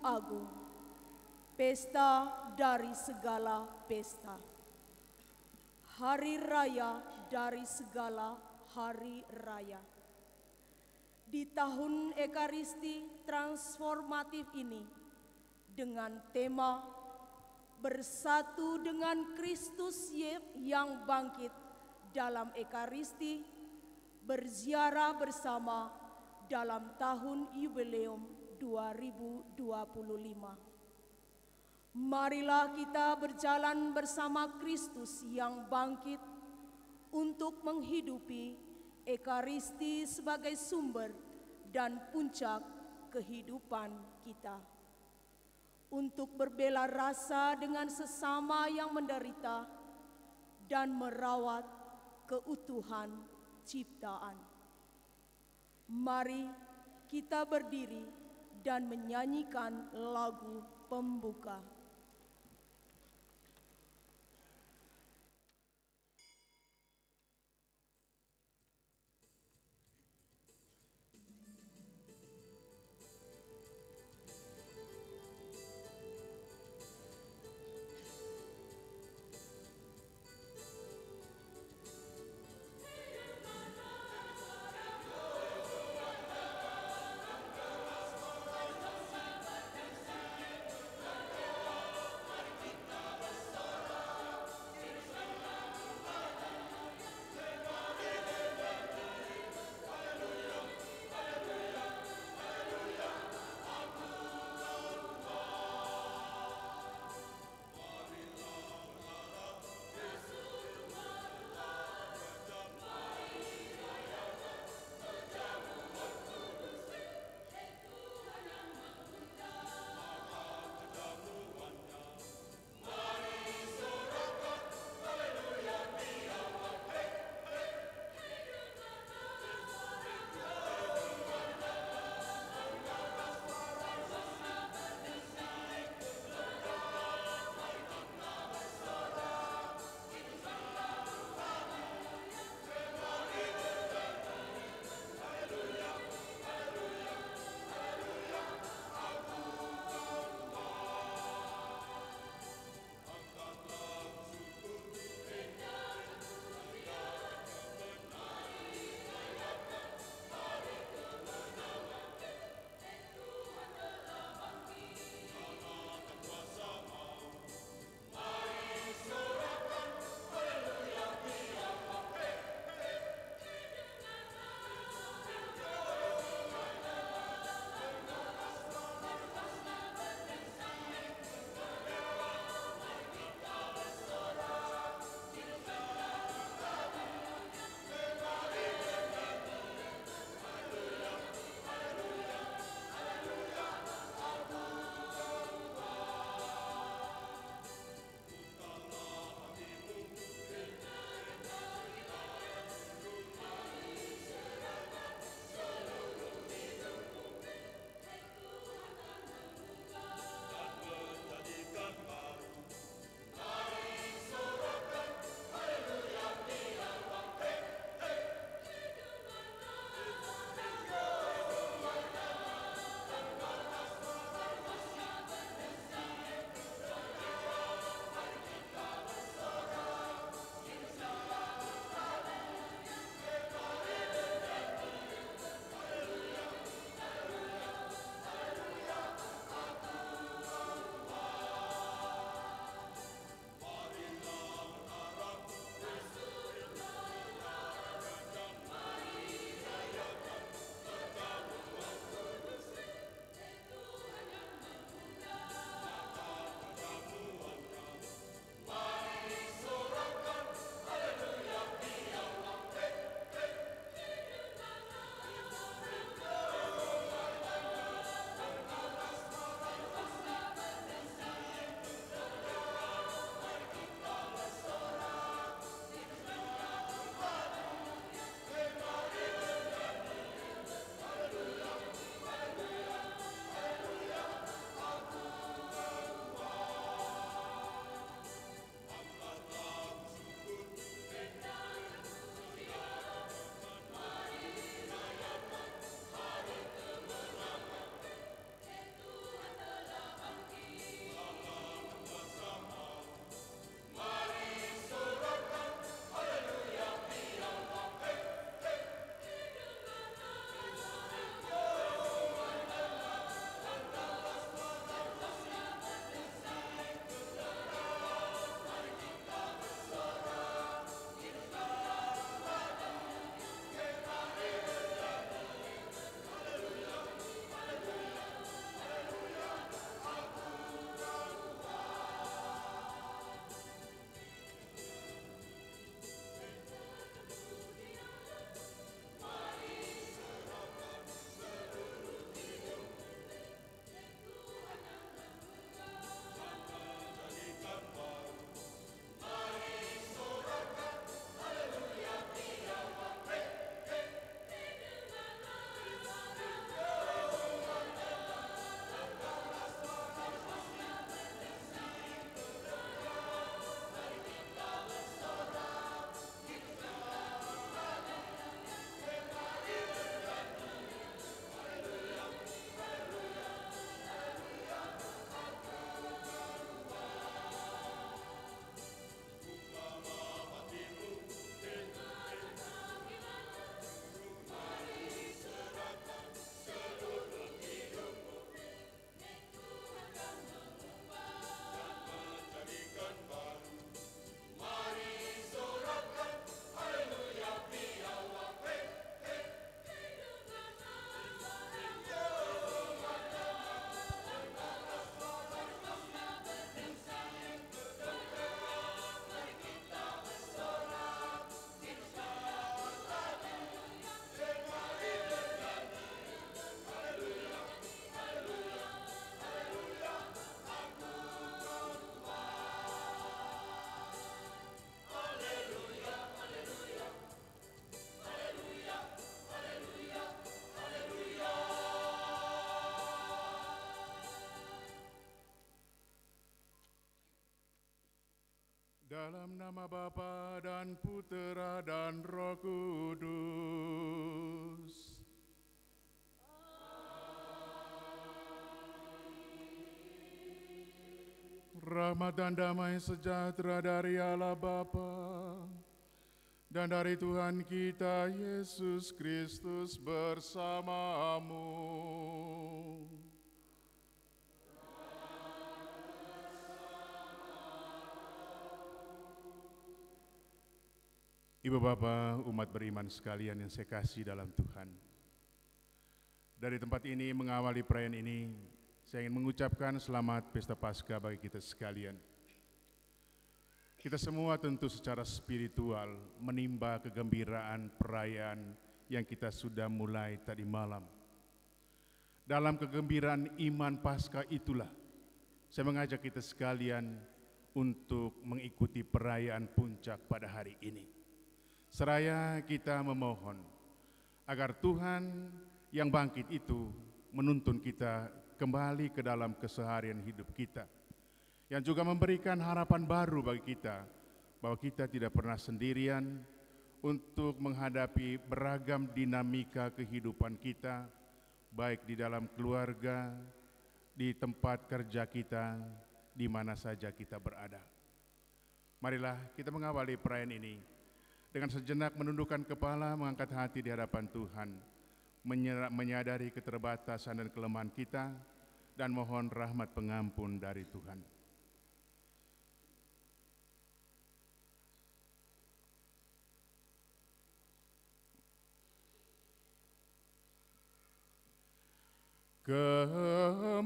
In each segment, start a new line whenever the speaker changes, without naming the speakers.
Agung, pesta dari segala pesta, hari raya dari segala hari raya. Di tahun Ekaristi transformatif ini, dengan tema bersatu dengan Kristus yang bangkit dalam Ekaristi, berziarah bersama dalam tahun Yubileum 2025. Marilah kita berjalan bersama Kristus yang bangkit untuk menghidupi Ekaristi sebagai sumber dan puncak kehidupan kita. Untuk berbela rasa dengan sesama yang menderita dan merawat keutuhan ciptaan. Mari kita berdiri dan menyanyikan lagu pembuka.
Dalam nama Bapa dan Putera dan Roh Kudus. Rahmat dan damai sejahtera dari Allah Bapa dan dari Tuhan kita Yesus Kristus bersamamu. Ibu Bapa, umat beriman sekalian yang saya kasih dalam Tuhan. Dari tempat ini mengawali perayaan ini, saya ingin mengucapkan selamat Pesta Paskah bagi kita sekalian. Kita semua tentu secara spiritual menimba kegembiraan perayaan yang kita sudah mulai tadi malam. Dalam kegembiraan iman Paskah itulah, saya mengajak kita sekalian untuk mengikuti perayaan puncak pada hari ini. Seraya kita memohon agar Tuhan yang bangkit itu menuntun kita kembali ke dalam keseharian hidup kita, yang juga memberikan harapan baru bagi kita bahwa kita tidak pernah sendirian untuk menghadapi beragam dinamika kehidupan kita, baik di dalam keluarga, di tempat kerja kita, di mana saja kita berada. Marilah kita mengawali perayaan ini dengan sejenak menundukkan kepala, mengangkat hati di hadapan Tuhan, menyadari keterbatasan dan kelemahan kita, dan mohon rahmat pengampun dari Tuhan.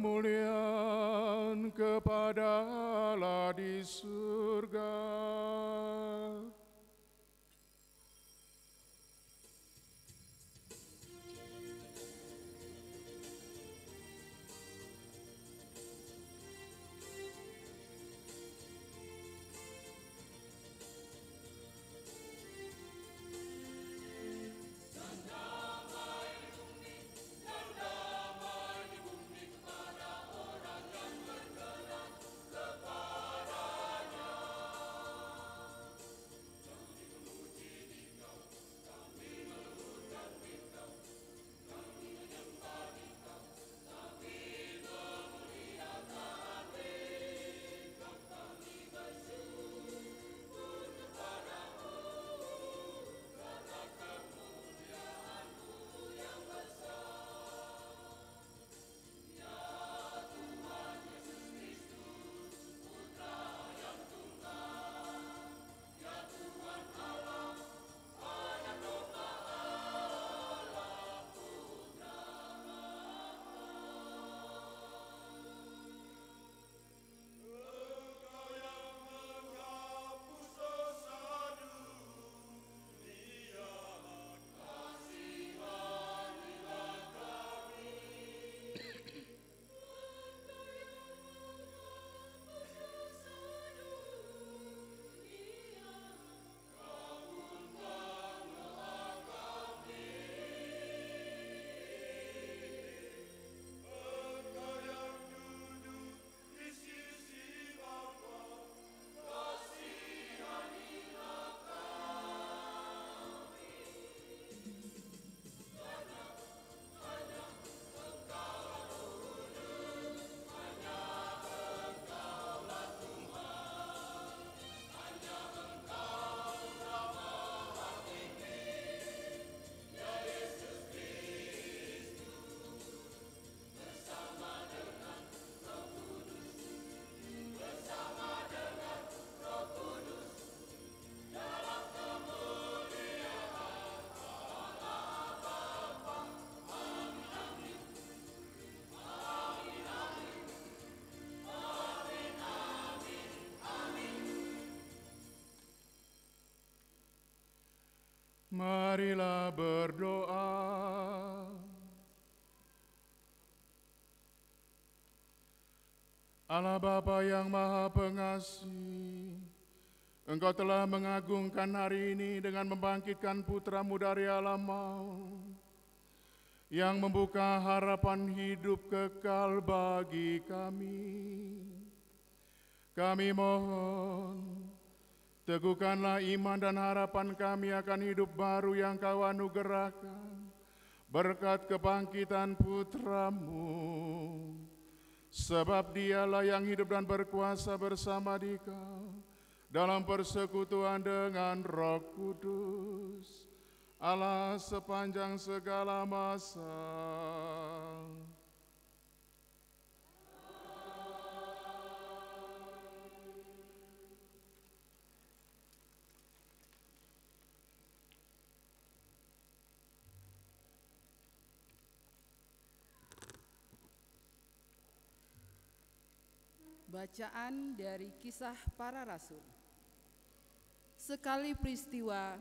Kemuliaan kepada Allah di surga. Marilah berdoa. Allah Bapa yang Maha Pengasih, Engkau telah mengagungkan hari ini dengan membangkitkan putra-Mu dari alam maut, yang membuka harapan hidup kekal bagi kami. Kami mohon, Teguhkanlah iman dan harapan kami akan hidup baru yang Kau anugerahkan berkat kebangkitan Putra-Mu. Sebab Dialah yang hidup dan berkuasa bersama di Kau dalam persekutuan dengan Roh Kudus, Allah sepanjang segala masa.
Bacaan dari Kisah Para Rasul. Sekali peristiwa,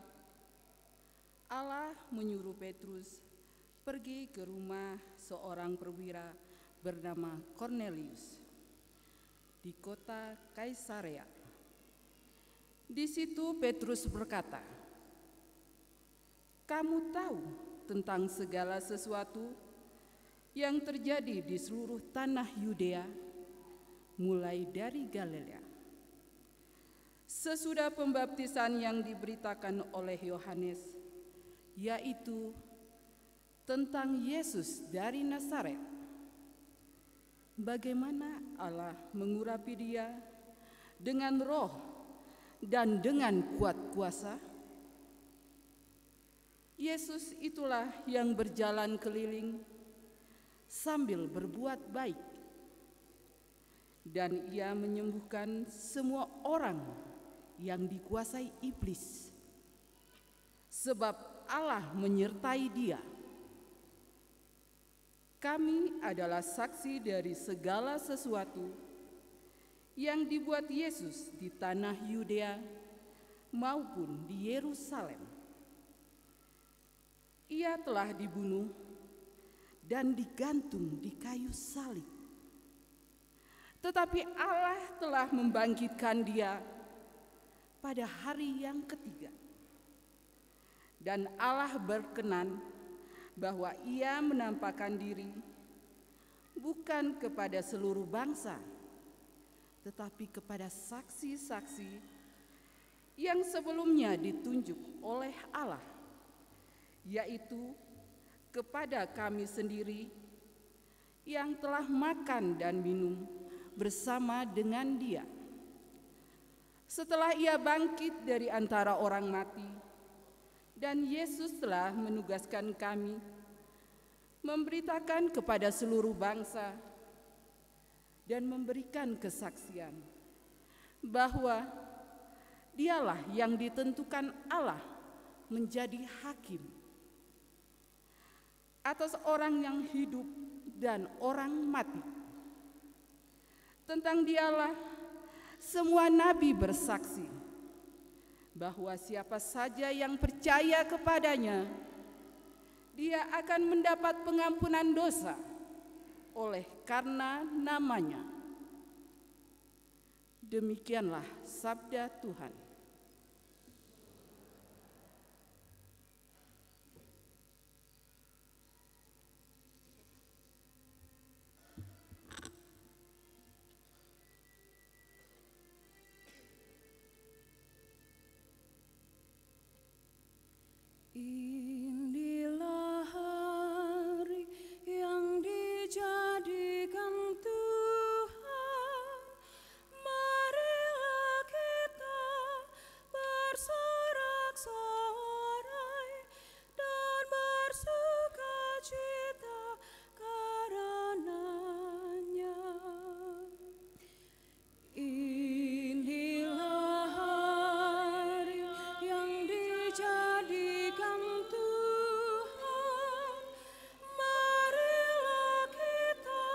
Allah menyuruh Petrus pergi ke rumah seorang perwira bernama Cornelius di kota Kaisarea. Di situ Petrus berkata, "Kamu tahu tentang segala sesuatu yang terjadi di seluruh tanah Yudea, mulai dari Galilea, sesudah pembaptisan yang diberitakan oleh Yohanes, yaitu tentang Yesus dari Nazaret. Bagaimana Allah mengurapi Dia dengan roh dan dengan kuat kuasa. Yesus itulah yang berjalan keliling sambil berbuat baik, dan Ia menyembuhkan semua orang yang dikuasai iblis, sebab Allah menyertai Dia. Kami adalah saksi dari segala sesuatu yang dibuat Yesus di tanah Yudea maupun di Yerusalem. Ia telah dibunuh dan digantung di kayu salib. Tetapi Allah telah membangkitkan Dia pada hari yang ketiga. Dan Allah berkenan bahwa Ia menampakkan diri bukan kepada seluruh bangsa, tetapi kepada saksi-saksi yang sebelumnya ditunjuk oleh Allah, yaitu kepada kami sendiri yang telah makan dan minum bersama dengan Dia setelah Ia bangkit dari antara orang mati. Dan Yesus telah menugaskan kami memberitakan kepada seluruh bangsa dan memberikan kesaksian bahwa Dialah yang ditentukan Allah menjadi hakim atas orang yang hidup dan orang mati. Tentang Dialah semua nabi bersaksi bahwa siapa saja yang percaya kepadanya, dia akan mendapat pengampunan dosa oleh karena namanya. Demikianlah sabda Tuhan.
Inilah hari yang dijadikan Tuhan, marilah kita bersorak-sorai dan bersukacita karenanya. Inilah hari yang dijadikan Tuhan, marilah kita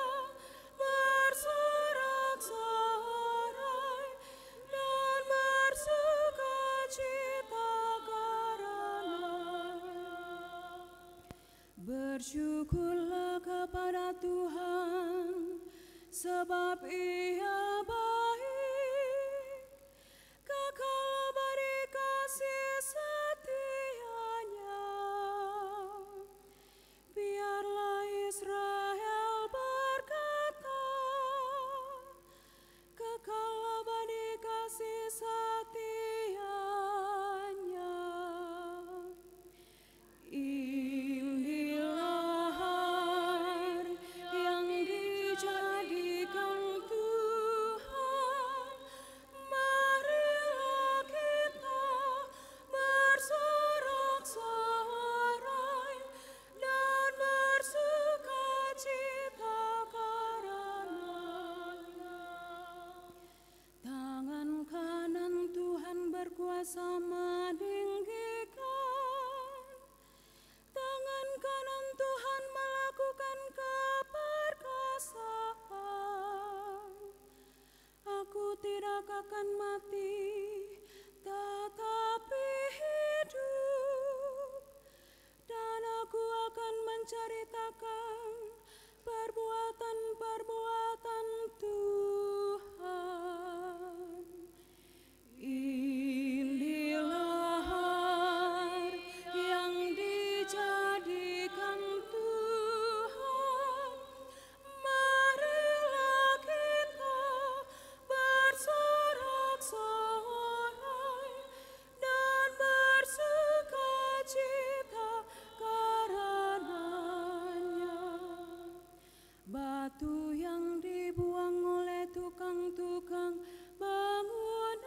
bersorak-sorai dan bersukacita karenanya. Bersyukurlah kepada Tuhan, sebab Ia baik, kekal beri kasih setianya. Biarlah Israel berkata, kekal beri kasih setia akan mati, tetapi hidup. Dan aku akan menceritakan perbuatan-perbuatan Tuhan. Inilah hari yang dijadikan Tuhan. Marilah kita bersorak-sorai dan bersukacita karenanya. Batu yang dibuang oleh tukang-tukang bangunan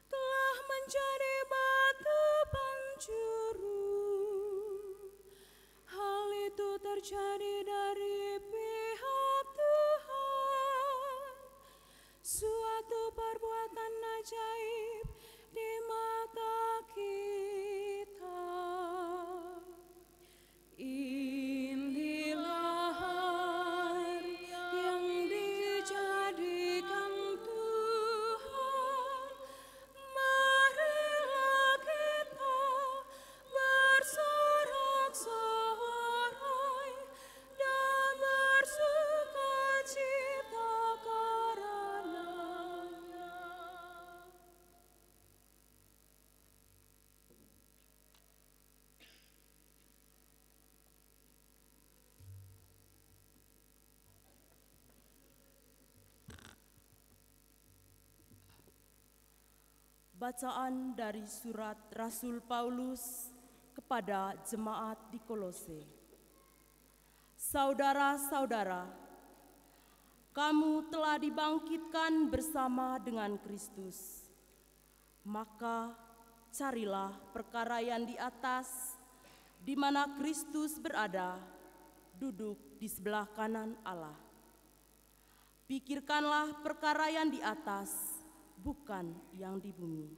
telah menjadi batu penjuru. Hal itu terjadi dari pihak Tuhan, suatu perbuatan ajaib di mata kita. Inilah hari yang dijadikan Tuhan. Marilah kita bersorak-sorai dan bersukacita karenanya.
Bacaan dari surat Rasul Paulus kepada jemaat di Kolose. Saudara-saudara, kamu telah dibangkitkan bersama dengan Kristus. Maka carilah perkara yang di atas, di mana Kristus berada, duduk di sebelah kanan Allah. Pikirkanlah perkara yang di atas, bukan yang di bumi.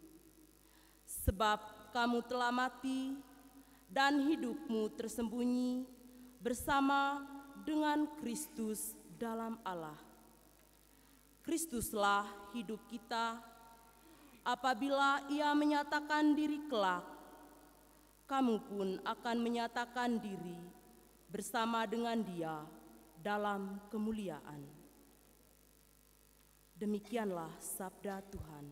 Sebab kamu telah mati dan hidupmu tersembunyi bersama dengan Kristus dalam Allah. Kristuslah hidup kita. Apabila Ia menyatakan diri kelak, kamu pun akan menyatakan diri bersama dengan Dia dalam kemuliaan. Demikianlah sabda Tuhan.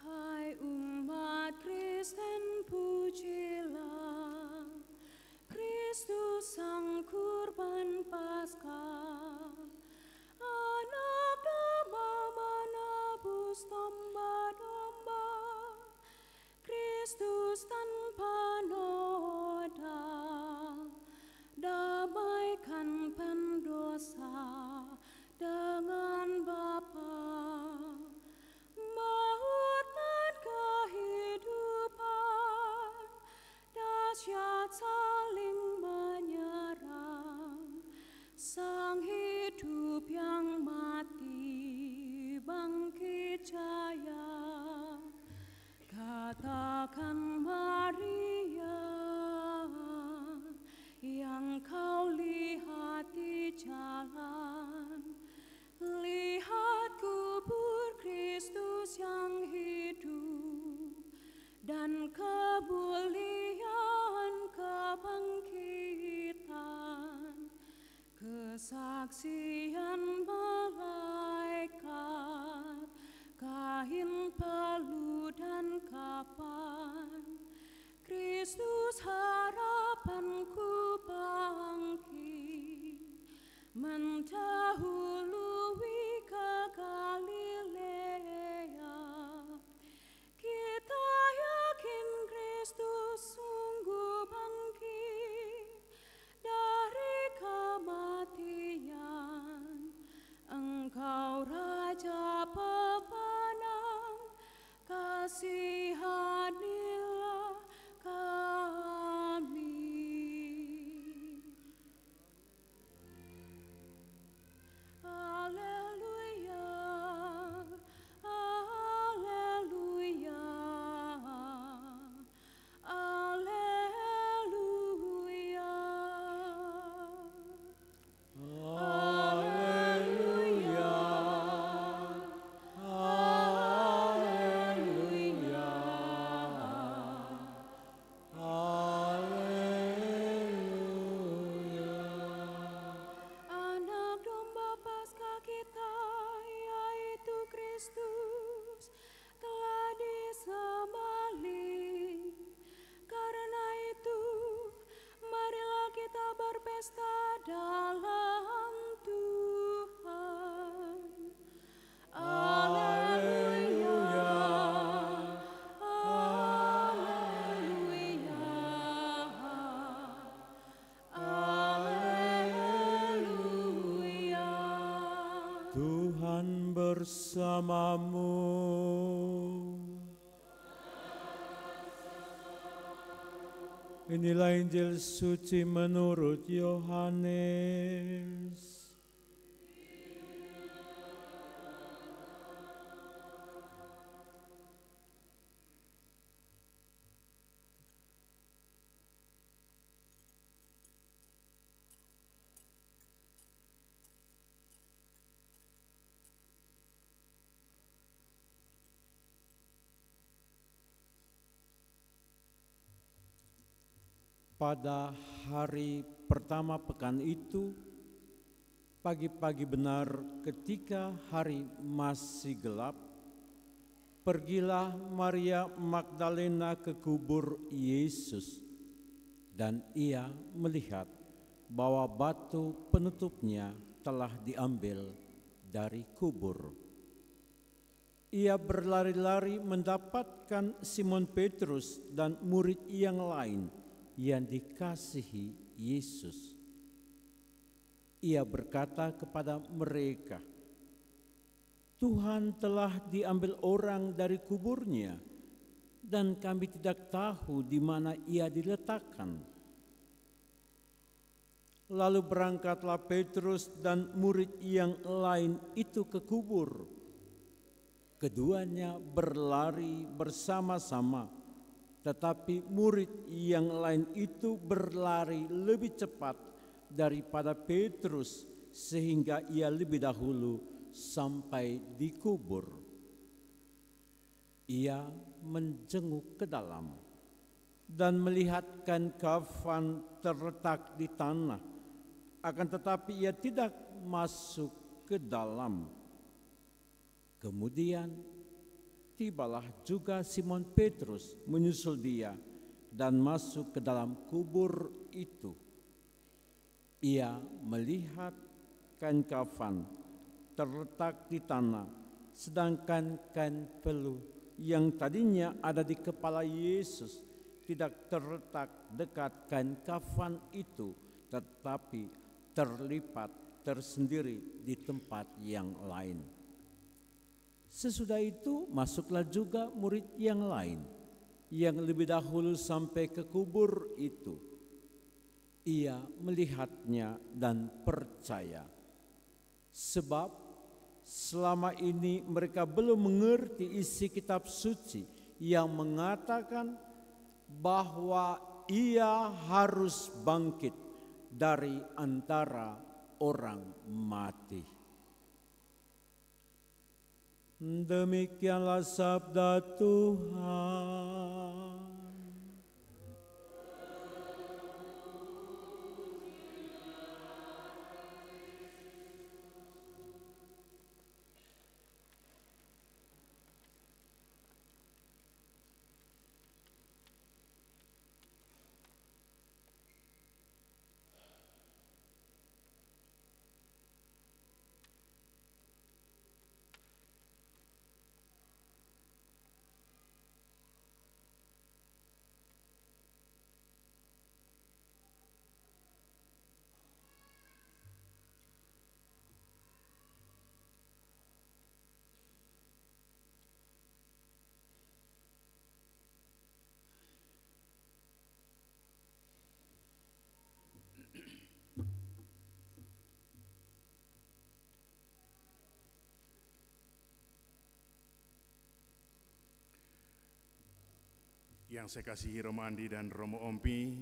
Hai umat Kristen, pujilah Kristus sang kurban Paskah. Anak domba menebus domba-domba, Kristus tanpa noda, damaikan pendosa dengan Bapa. Maut dan kehidupan dahsyat saling menyerang. Sang hidup yang mati bangkit jaya. Katakan Maria, yang kau lihat di jalan, lihat kubur Kristus yang hidup dan kemuliaan kebangkitan, kesaksian malaikat, kain peluh dan kapan. Kristus harapanku bangkit, mendahului ke Galilea. Kita yakin Kristus sungguh bangkit dari kematian. Engkau Raja pemenang, kasihanilah kami. Haleluya, haleluya,
bersamamu. Inilah Injil suci menurut Yohanes. Pada hari pertama pekan itu, pagi-pagi benar ketika hari masih gelap, pergilah Maria Magdalena ke kubur Yesus, dan ia melihat bahwa batu penutupnya telah diambil dari kubur. Ia berlari-lari mendapatkan Simon Petrus dan murid yang lain yang dikasihi Yesus. Ia berkata kepada mereka, "Tuhan telah diambil orang dari kuburnya, dan kami tidak tahu di mana ia diletakkan." Lalu berangkatlah Petrus dan murid yang lain itu ke kubur. Keduanya berlari bersama-sama, tetapi murid yang lain itu berlari lebih cepat daripada Petrus, sehingga ia lebih dahulu sampai di kubur. Ia menjenguk ke dalam dan melihat kain kafan terletak di tanah, akan tetapi ia tidak masuk ke dalam. Kemudian tibalah juga Simon Petrus menyusul dia dan masuk ke dalam kubur itu. Ia melihat kain kafan terletak di tanah, sedangkan kain peluh yang tadinya ada di kepala Yesus tidak terletak dekat kain kafan itu, tetapi terlipat tersendiri di tempat yang lain. Sesudah itu masuklah juga murid yang lain yang lebih dahulu sampai ke kubur itu. Ia melihatnya dan percaya, sebab selama ini mereka belum mengerti isi kitab suci yang mengatakan bahwa ia harus bangkit dari antara orang mati. Demikianlah sabda Tuhan.
Yang saya kasihi Romo Andi dan Romo Ompi,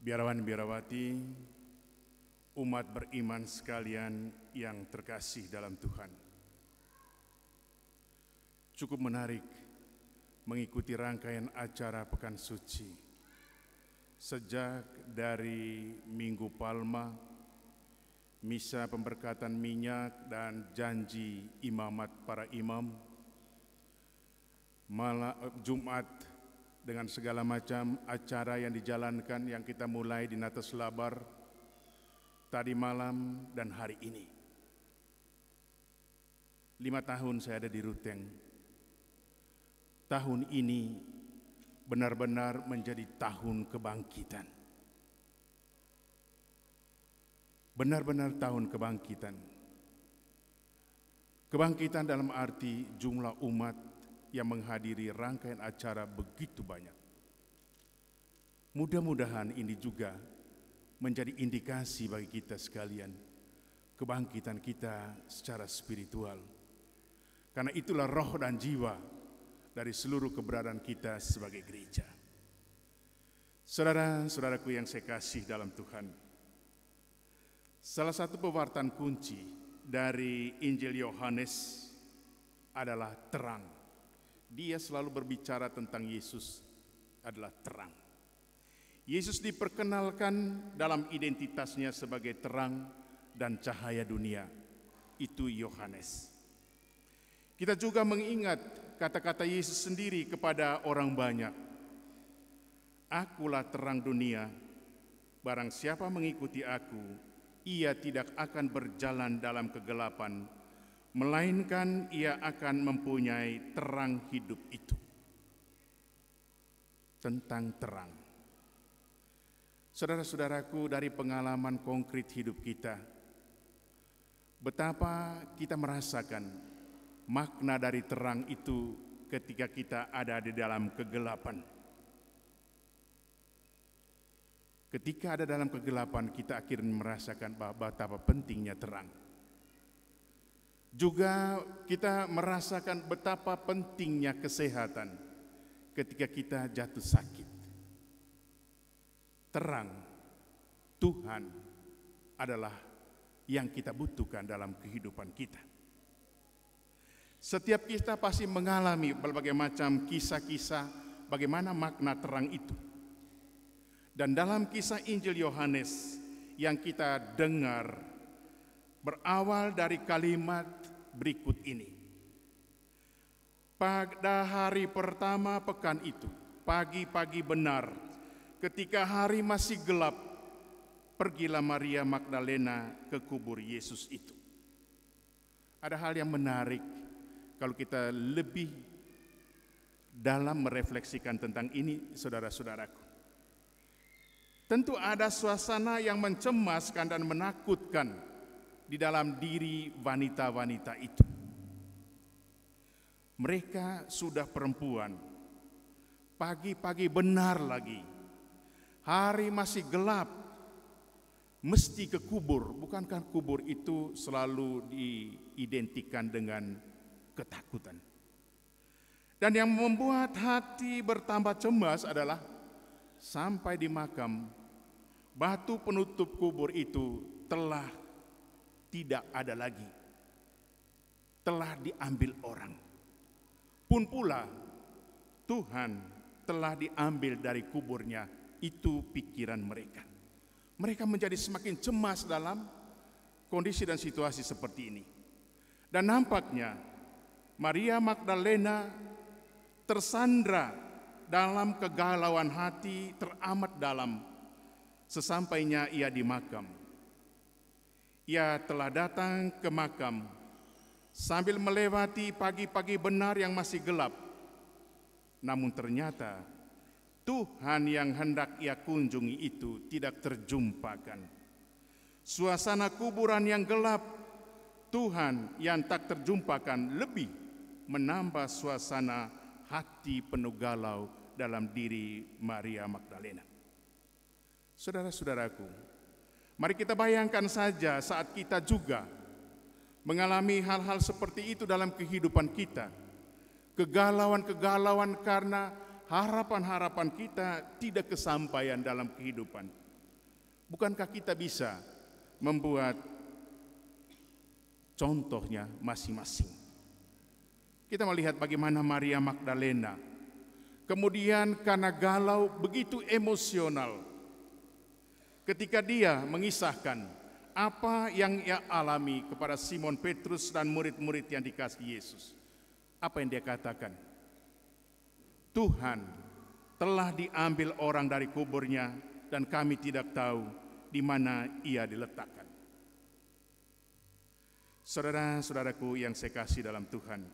biarawan-biarawati, umat beriman sekalian yang terkasih dalam Tuhan. Cukup menarik mengikuti rangkaian acara Pekan Suci. Sejak dari Minggu Palma, misa pemberkatan minyak dan janji imamat para imam, Jumat dengan segala macam acara yang dijalankan yang kita mulai di Natas Labar tadi malam dan hari ini. 5 tahun saya ada di Ruteng. Tahun ini benar-benar menjadi tahun kebangkitan. Benar-benar tahun kebangkitan. Kebangkitan dalam arti jumlah umat yang menghadiri rangkaian acara begitu banyak. Mudah-mudahan ini juga menjadi indikasi bagi kita sekalian, kebangkitan kita secara spiritual. Karena itulah roh dan jiwa dari seluruh keberadaan kita sebagai gereja. Saudara-saudaraku yang saya kasih dalam Tuhan, salah satu pewartaan kunci dari Injil Yohanes adalah terang. Dia selalu berbicara tentang Yesus adalah terang. Yesus diperkenalkan dalam identitasnya sebagai terang dan cahaya dunia. Itu Yohanes. Kita juga mengingat kata-kata Yesus sendiri kepada orang banyak. Akulah terang dunia, barang siapa mengikuti aku, ia tidak akan berjalan dalam kegelapan, melainkan ia akan mempunyai terang hidup itu. Tentang terang. Saudara-saudaraku, dari pengalaman konkret hidup kita, betapa kita merasakan makna dari terang itu ketika kita ada di dalam kegelapan. Ketika ada dalam kegelapan, kita akhirnya merasakan betapa pentingnya terang. Juga kita merasakan betapa pentingnya kesehatan ketika kita jatuh sakit. Terang Tuhan adalah yang kita butuhkan dalam kehidupan kita. Setiap kita pasti mengalami berbagai macam kisah-kisah bagaimana makna terang itu. Dan dalam kisah Injil Yohanes yang kita dengar berawal dari kalimat berikut ini. Pada hari pertama pekan itu, pagi-pagi benar, ketika hari masih gelap, pergilah Maria Magdalena ke kubur Yesus itu. Ada hal yang menarik kalau kita lebih dalam merefleksikan tentang ini, saudara-saudaraku. Tentu ada suasana yang mencemaskan dan menakutkan di dalam diri wanita-wanita itu. Mereka sudah perempuan, pagi-pagi benar lagi, hari masih gelap, mesti ke kubur. Bukankah kubur itu selalu diidentikan dengan ketakutan? Dan yang membuat hati bertambah cemas adalah sampai di makam, batu penutup kubur itu telah tidak ada lagi, telah diambil orang. Pun pula Tuhan telah diambil dari kuburnya. Itu pikiran mereka. Mereka menjadi semakin cemas dalam kondisi dan situasi seperti ini. Dan nampaknya Maria Magdalena tersandra dalam kegalauan hati teramat dalam sesampainya ia di makam. Ia telah datang ke makam sambil melewati pagi-pagi benar yang masih gelap. Namun ternyata Tuhan yang hendak ia kunjungi itu tidak terjumpakan. Suasana kuburan yang gelap, Tuhan yang tak terjumpakan lebih menambah suasana hati penuh galau dalam diri Maria Magdalena. Saudara-saudaraku, mari kita bayangkan saja saat kita juga mengalami hal-hal seperti itu dalam kehidupan kita. Kegalauan-kegalauan karena harapan-harapan kita tidak kesampaian dalam kehidupan. Bukankah kita bisa membuat contohnya masing-masing? Kita melihat bagaimana Maria Magdalena kemudian karena galau begitu emosional ketika dia mengisahkan apa yang ia alami kepada Simon Petrus dan murid-murid yang dikasihi Yesus. Apa yang dia katakan? Tuhan telah diambil orang dari kuburnya dan kami tidak tahu di mana ia diletakkan. Saudara-saudaraku yang saya kasih dalam Tuhan,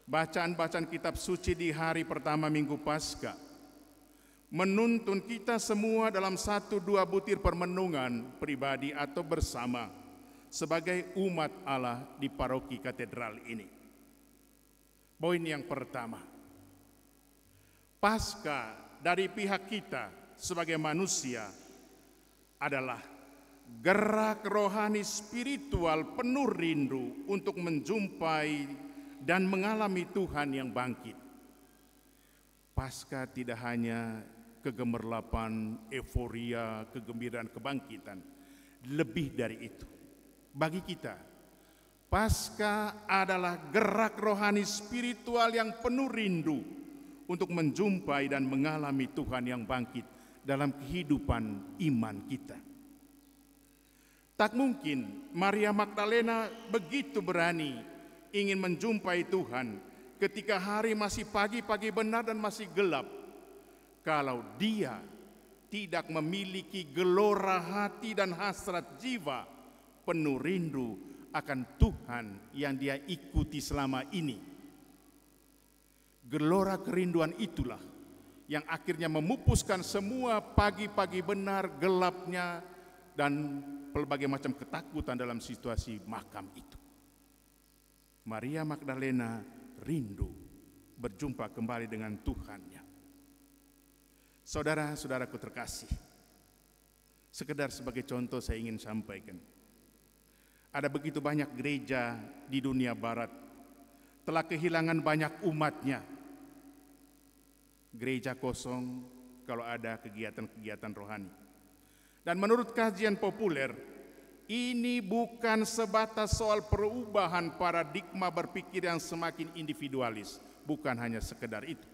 bacaan-bacaan kitab suci di hari pertama Minggu Paskah menuntun kita semua dalam 1-2 butir permenungan pribadi atau bersama sebagai umat Allah di paroki katedral ini. Poin yang pertama, pasca dari pihak kita sebagai manusia adalah gerak rohani spiritual penuh rindu untuk menjumpai dan mengalami Tuhan yang bangkit. Pasca tidak hanya kegemerlapan, euforia, kegembiraan, kebangkitan. Lebih dari itu, bagi kita, pasca adalah gerak rohani spiritual yang penuh rindu untuk menjumpai dan mengalami Tuhan yang bangkit dalam kehidupan iman kita. Tak mungkin Maria Magdalena begitu berani ingin menjumpai Tuhan ketika hari masih pagi-pagi benar dan masih gelap, kalau dia tidak memiliki gelora hati dan hasrat jiwa penuh rindu akan Tuhan yang dia ikuti selama ini. Gelora kerinduan itulah yang akhirnya memupuskan semua pagi-pagi benar gelapnya dan berbagai macam ketakutan dalam situasi makam itu. Maria Magdalena rindu berjumpa kembali dengan Tuhannya. Saudara-saudaraku terkasih, sekedar sebagai contoh saya ingin sampaikan. Ada begitu banyak gereja di dunia barat telah kehilangan banyak umatnya. Gereja kosong kalau ada kegiatan-kegiatan rohani. Dan menurut kajian populer, ini bukan sebatas soal perubahan paradigma berpikir yang semakin individualis, bukan hanya sekedar itu.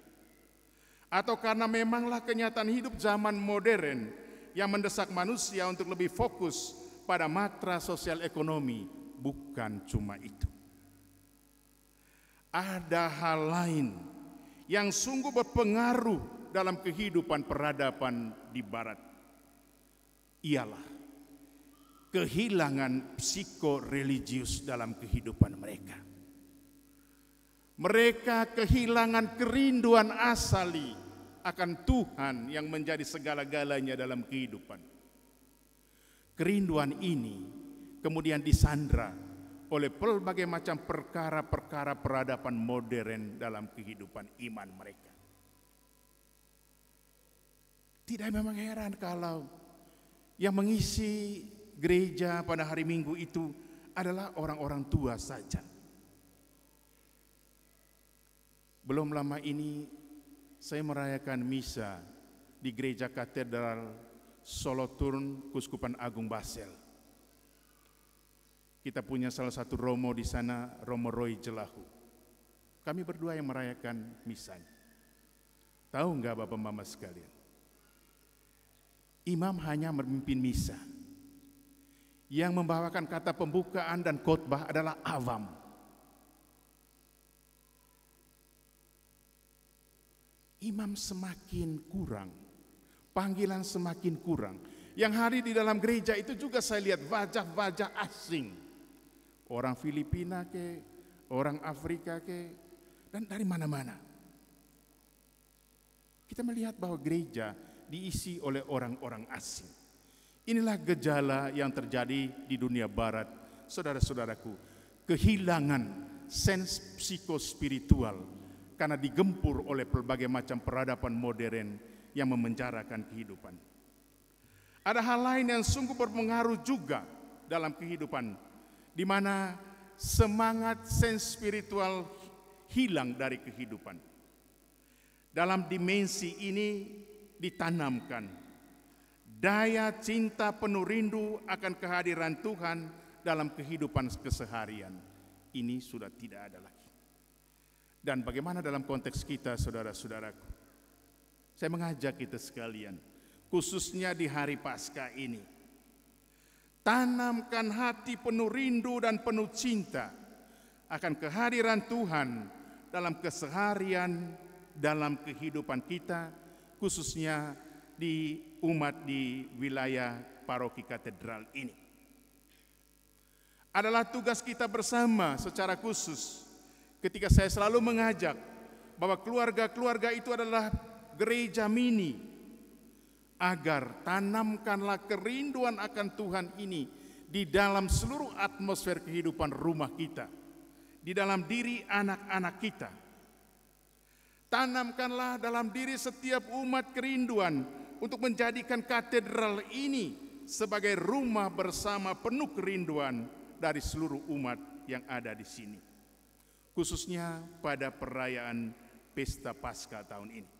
Atau karena memanglah kenyataan hidup zaman modern yang mendesak manusia untuk lebih fokus pada matra sosial ekonomi, bukan cuma itu. Ada hal lain yang sungguh berpengaruh dalam kehidupan peradaban di barat. Ialah kehilangan psikoreligius dalam kehidupan mereka. Mereka kehilangan kerinduan asali akan Tuhan yang menjadi segala-galanya dalam kehidupan. Kerinduan ini kemudian disandra oleh berbagai macam perkara-perkara peradaban modern dalam kehidupan iman mereka. Tidak memang heran kalau yang mengisi gereja pada hari Minggu itu adalah orang-orang tua saja. Belum lama ini saya merayakan misa di gereja katedral Solothurn Kuskupan Agung Basel. Kita punya salah satu Romo di sana, Romo Roy Jelahu. Kami berdua yang merayakan misanya. Tahu enggak Bapak Mama sekalian? Imam hanya memimpin misa. Yang membawakan kata pembukaan dan khotbah adalah awam. Imam semakin kurang, panggilan semakin kurang. Yang hari di dalam gereja itu juga saya lihat wajah-wajah asing. Orang Filipina ke, orang Afrika ke, dan dari mana-mana. Kita melihat bahwa gereja diisi oleh orang-orang asing. Inilah gejala yang terjadi di dunia barat, saudara-saudaraku. Kehilangan sense psikospiritual karena digempur oleh berbagai macam peradaban modern yang memenjarakan kehidupan. Ada hal lain yang sungguh berpengaruh juga dalam kehidupan, di mana semangat sense spiritual hilang dari kehidupan. Dalam dimensi ini ditanamkan daya cinta penuh rindu akan kehadiran Tuhan dalam kehidupan keseharian. Ini sudah tidak ada lagi. Dan bagaimana dalam konteks kita, saudara-saudaraku? Saya mengajak kita sekalian, khususnya di hari Paskah ini, tanamkan hati penuh rindu dan penuh cinta akan kehadiran Tuhan dalam keseharian, dalam kehidupan kita, khususnya di umat di wilayah paroki katedral ini. Adalah tugas kita bersama secara khusus ketika saya selalu mengajak bahwa keluarga-keluarga itu adalah gereja mini, agar tanamkanlah kerinduan akan Tuhan ini di dalam seluruh atmosfer kehidupan rumah kita, di dalam diri anak-anak kita. Tanamkanlah dalam diri setiap umat kerinduan untuk menjadikan katedral ini sebagai rumah bersama penuh kerinduan dari seluruh umat yang ada di sini, khususnya pada perayaan Pesta Paskah tahun ini.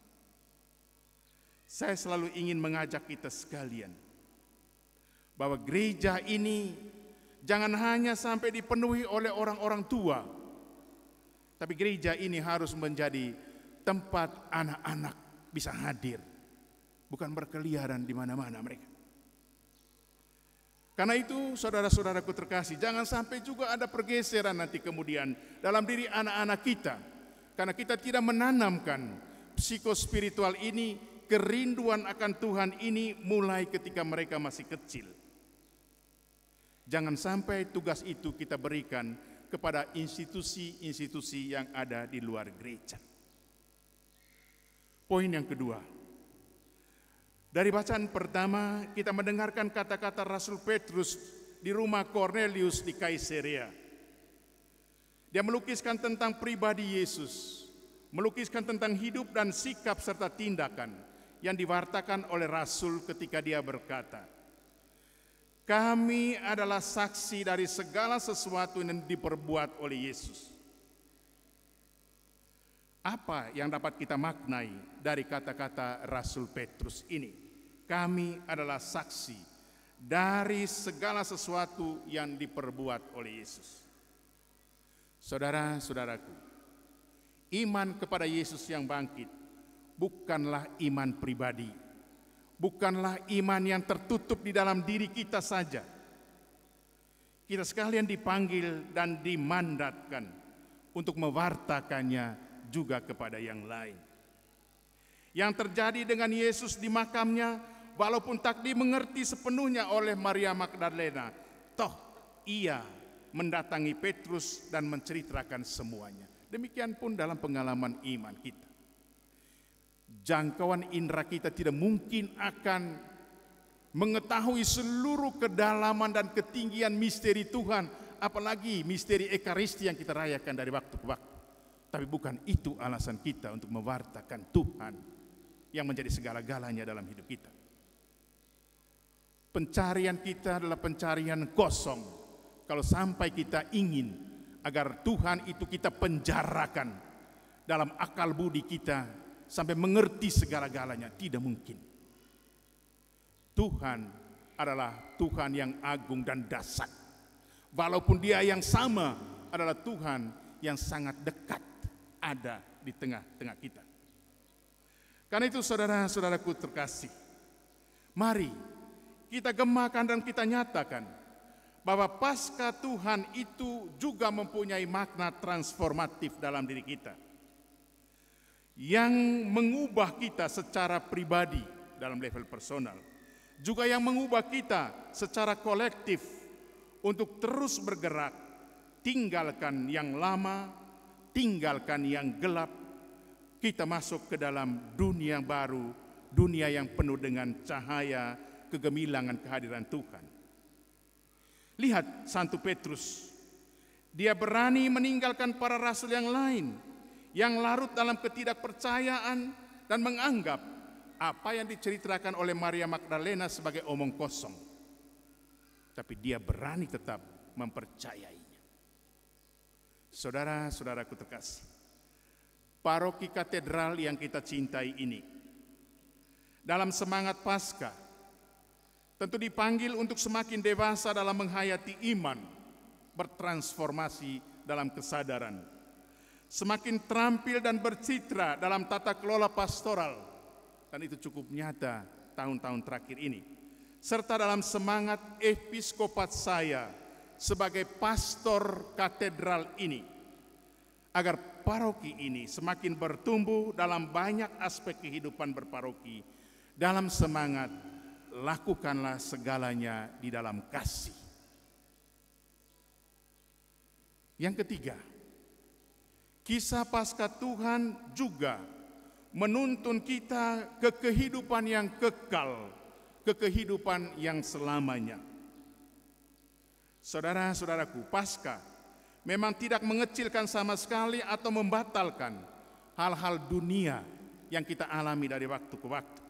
Saya selalu ingin mengajak kita sekalian bahwa gereja ini jangan hanya sampai dipenuhi oleh orang-orang tua, tapi gereja ini harus menjadi tempat anak-anak bisa hadir, bukan berkeliaran di mana-mana mereka. Karena itu, saudara-saudaraku terkasih, jangan sampai juga ada pergeseran nanti kemudian dalam diri anak-anak kita, karena kita tidak menanamkan psikospiritual ini, kerinduan akan Tuhan ini mulai ketika mereka masih kecil. Jangan sampai tugas itu kita berikan kepada institusi-institusi yang ada di luar gereja. Poin yang kedua, dari bacaan pertama kita mendengarkan kata-kata Rasul Petrus di rumah Kornelius di Kaisarea. Dia melukiskan tentang pribadi Yesus, melukiskan tentang hidup dan sikap serta tindakan yang diwartakan oleh Rasul ketika dia berkata, "Kami adalah saksi dari segala sesuatu yang diperbuat oleh Yesus." Apa yang dapat kita maknai dari kata-kata Rasul Petrus ini? Kami adalah saksi dari segala sesuatu yang diperbuat oleh Yesus. Saudara-saudaraku, iman kepada Yesus yang bangkit bukanlah iman pribadi, bukanlah iman yang tertutup di dalam diri kita saja. Kita sekalian dipanggil dan dimandatkan untuk mewartakannya juga kepada yang lain. Yang terjadi dengan Yesus di makamnya, walaupun tak dimengerti sepenuhnya oleh Maria Magdalena, toh ia mendatangi Petrus dan menceritakan semuanya. Demikian pun dalam pengalaman iman kita. Jangkauan indera kita tidak mungkin akan mengetahui seluruh kedalaman dan ketinggian misteri Tuhan, apalagi misteri Ekaristi yang kita rayakan dari waktu ke waktu. Tapi bukan itu alasan kita untuk mewartakan Tuhan yang menjadi segala-galanya dalam hidup kita. Pencarian kita adalah pencarian kosong kalau sampai kita ingin agar Tuhan itu kita penjarakan dalam akal budi kita sampai mengerti segala-galanya. Tidak mungkin. Tuhan adalah Tuhan yang agung dan dahsyat. Walaupun Dia yang sama adalah Tuhan yang sangat dekat ada di tengah-tengah kita. Karena itu saudara-saudaraku terkasih, mari kita gemakan dan kita nyatakan bahwa Paskah Tuhan itu juga mempunyai makna transformatif dalam diri kita, yang mengubah kita secara pribadi dalam level personal, juga yang mengubah kita secara kolektif untuk terus bergerak, tinggalkan yang lama, tinggalkan yang gelap, kita masuk ke dalam dunia baru, dunia yang penuh dengan cahaya, kegemilangan kehadiran Tuhan. Lihat Santo Petrus, dia berani meninggalkan para rasul yang lain, yang larut dalam ketidakpercayaan dan menganggap apa yang diceritakan oleh Maria Magdalena sebagai omong kosong. Tapi dia berani tetap mempercayai. Saudara-saudaraku terkasih, paroki katedral yang kita cintai ini, dalam semangat Paskah, tentu dipanggil untuk semakin dewasa dalam menghayati iman, bertransformasi dalam kesadaran, semakin terampil dan bercitra dalam tata kelola pastoral, dan itu cukup nyata tahun-tahun terakhir ini, serta dalam semangat episkopat saya sebagai pastor katedral ini, agar paroki ini semakin bertumbuh dalam banyak aspek kehidupan berparoki, dalam semangat lakukanlah segalanya di dalam kasih. Yang ketiga, kisah Paskah Tuhan juga menuntun kita ke kehidupan yang kekal, ke kehidupan yang selamanya. Saudara-saudaraku, Paskah memang tidak mengecilkan sama sekali atau membatalkan hal-hal dunia yang kita alami dari waktu ke waktu.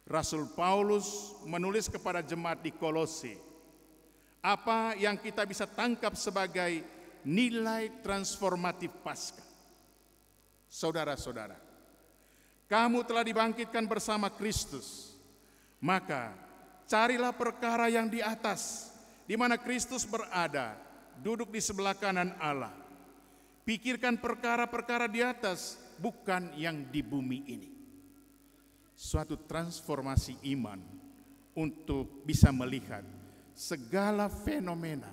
Rasul Paulus menulis kepada jemaat di Kolose apa yang kita bisa tangkap sebagai nilai transformatif Paskah. Saudara-saudara, kamu telah dibangkitkan bersama Kristus, maka carilah perkara yang di atas, di mana Kristus berada, duduk di sebelah kanan Allah. Pikirkan perkara-perkara di atas, bukan yang di bumi ini. Suatu transformasi iman untuk bisa melihat segala fenomena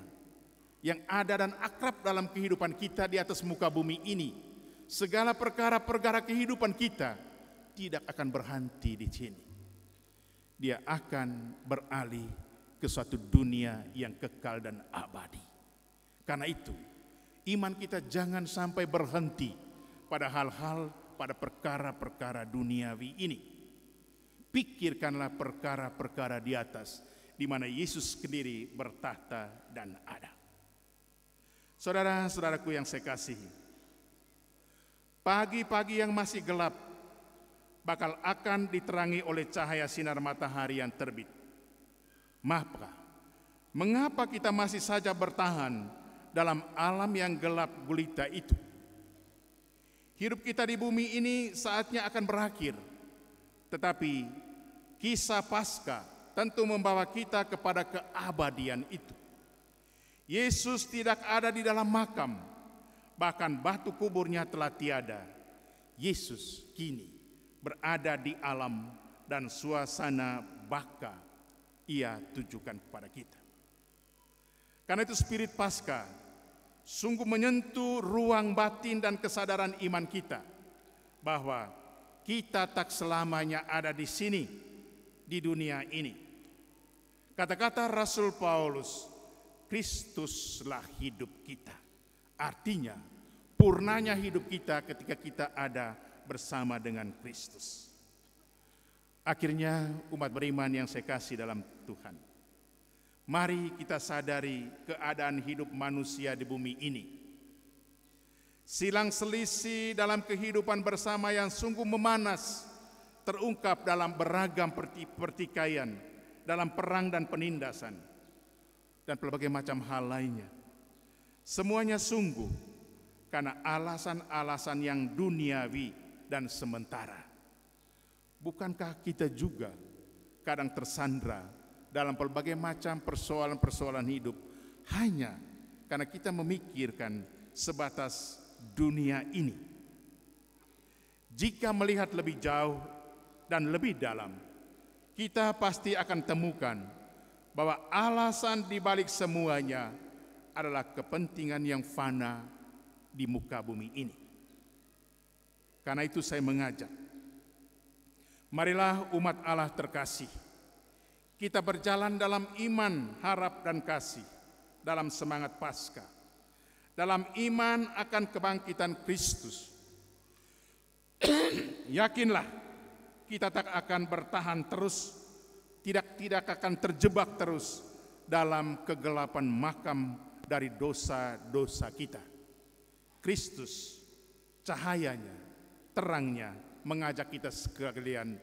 yang ada dan akrab dalam kehidupan kita di atas muka bumi ini. Segala perkara-perkara kehidupan kita tidak akan berhenti di sini. Dia akan beralih ke suatu dunia yang kekal dan abadi. Karena itu, iman kita jangan sampai berhenti pada hal-hal, pada perkara-perkara duniawi ini. Pikirkanlah perkara-perkara di atas, di mana Yesus sendiri bertahta dan ada. Saudara-saudaraku yang saya kasihi, pagi-pagi yang masih gelap bakal akan diterangi oleh cahaya sinar matahari yang terbit. Mengapa kita masih saja bertahan dalam alam yang gelap gulita itu? Hidup kita di bumi ini saatnya akan berakhir, tetapi kisah Paskah tentu membawa kita kepada keabadian itu. Yesus tidak ada di dalam makam, bahkan batu kuburnya telah tiada. Yesus kini berada di alam dan suasana baka Ia tujukan kepada kita. Karena itu Spirit Paskah sungguh menyentuh ruang batin dan kesadaran iman kita bahwa kita tak selamanya ada di sini, di dunia ini. Kata-kata Rasul Paulus, Kristuslah hidup kita. Artinya, purnanya hidup kita ketika kita ada bersama dengan Kristus. Akhirnya, umat beriman yang saya kasih dalam Tuhan, mari kita sadari keadaan hidup manusia di bumi ini. Silang selisih dalam kehidupan bersama yang sungguh memanas terungkap dalam beragam pertikaian, dalam perang dan penindasan, dan berbagai macam hal lainnya. Semuanya sungguh karena alasan-alasan yang duniawi dan sementara. Bukankah kita juga kadang tersandra dalam berbagai macam persoalan-persoalan hidup hanya karena kita memikirkan sebatas dunia ini? Jika melihat lebih jauh dan lebih dalam, kita pasti akan temukan bahwa alasan dibalik semuanya adalah kepentingan yang fana di muka bumi ini. Karena itu saya mengajak, marilah umat Allah terkasih, kita berjalan dalam iman, harap dan kasih, dalam semangat Paskah, dalam iman akan kebangkitan Kristus. Yakinlah, kita tak akan bertahan terus, tidak akan terjebak terus dalam kegelapan makam dari dosa-dosa kita. Kristus, cahayanya, terangnya mengajak kita sekalian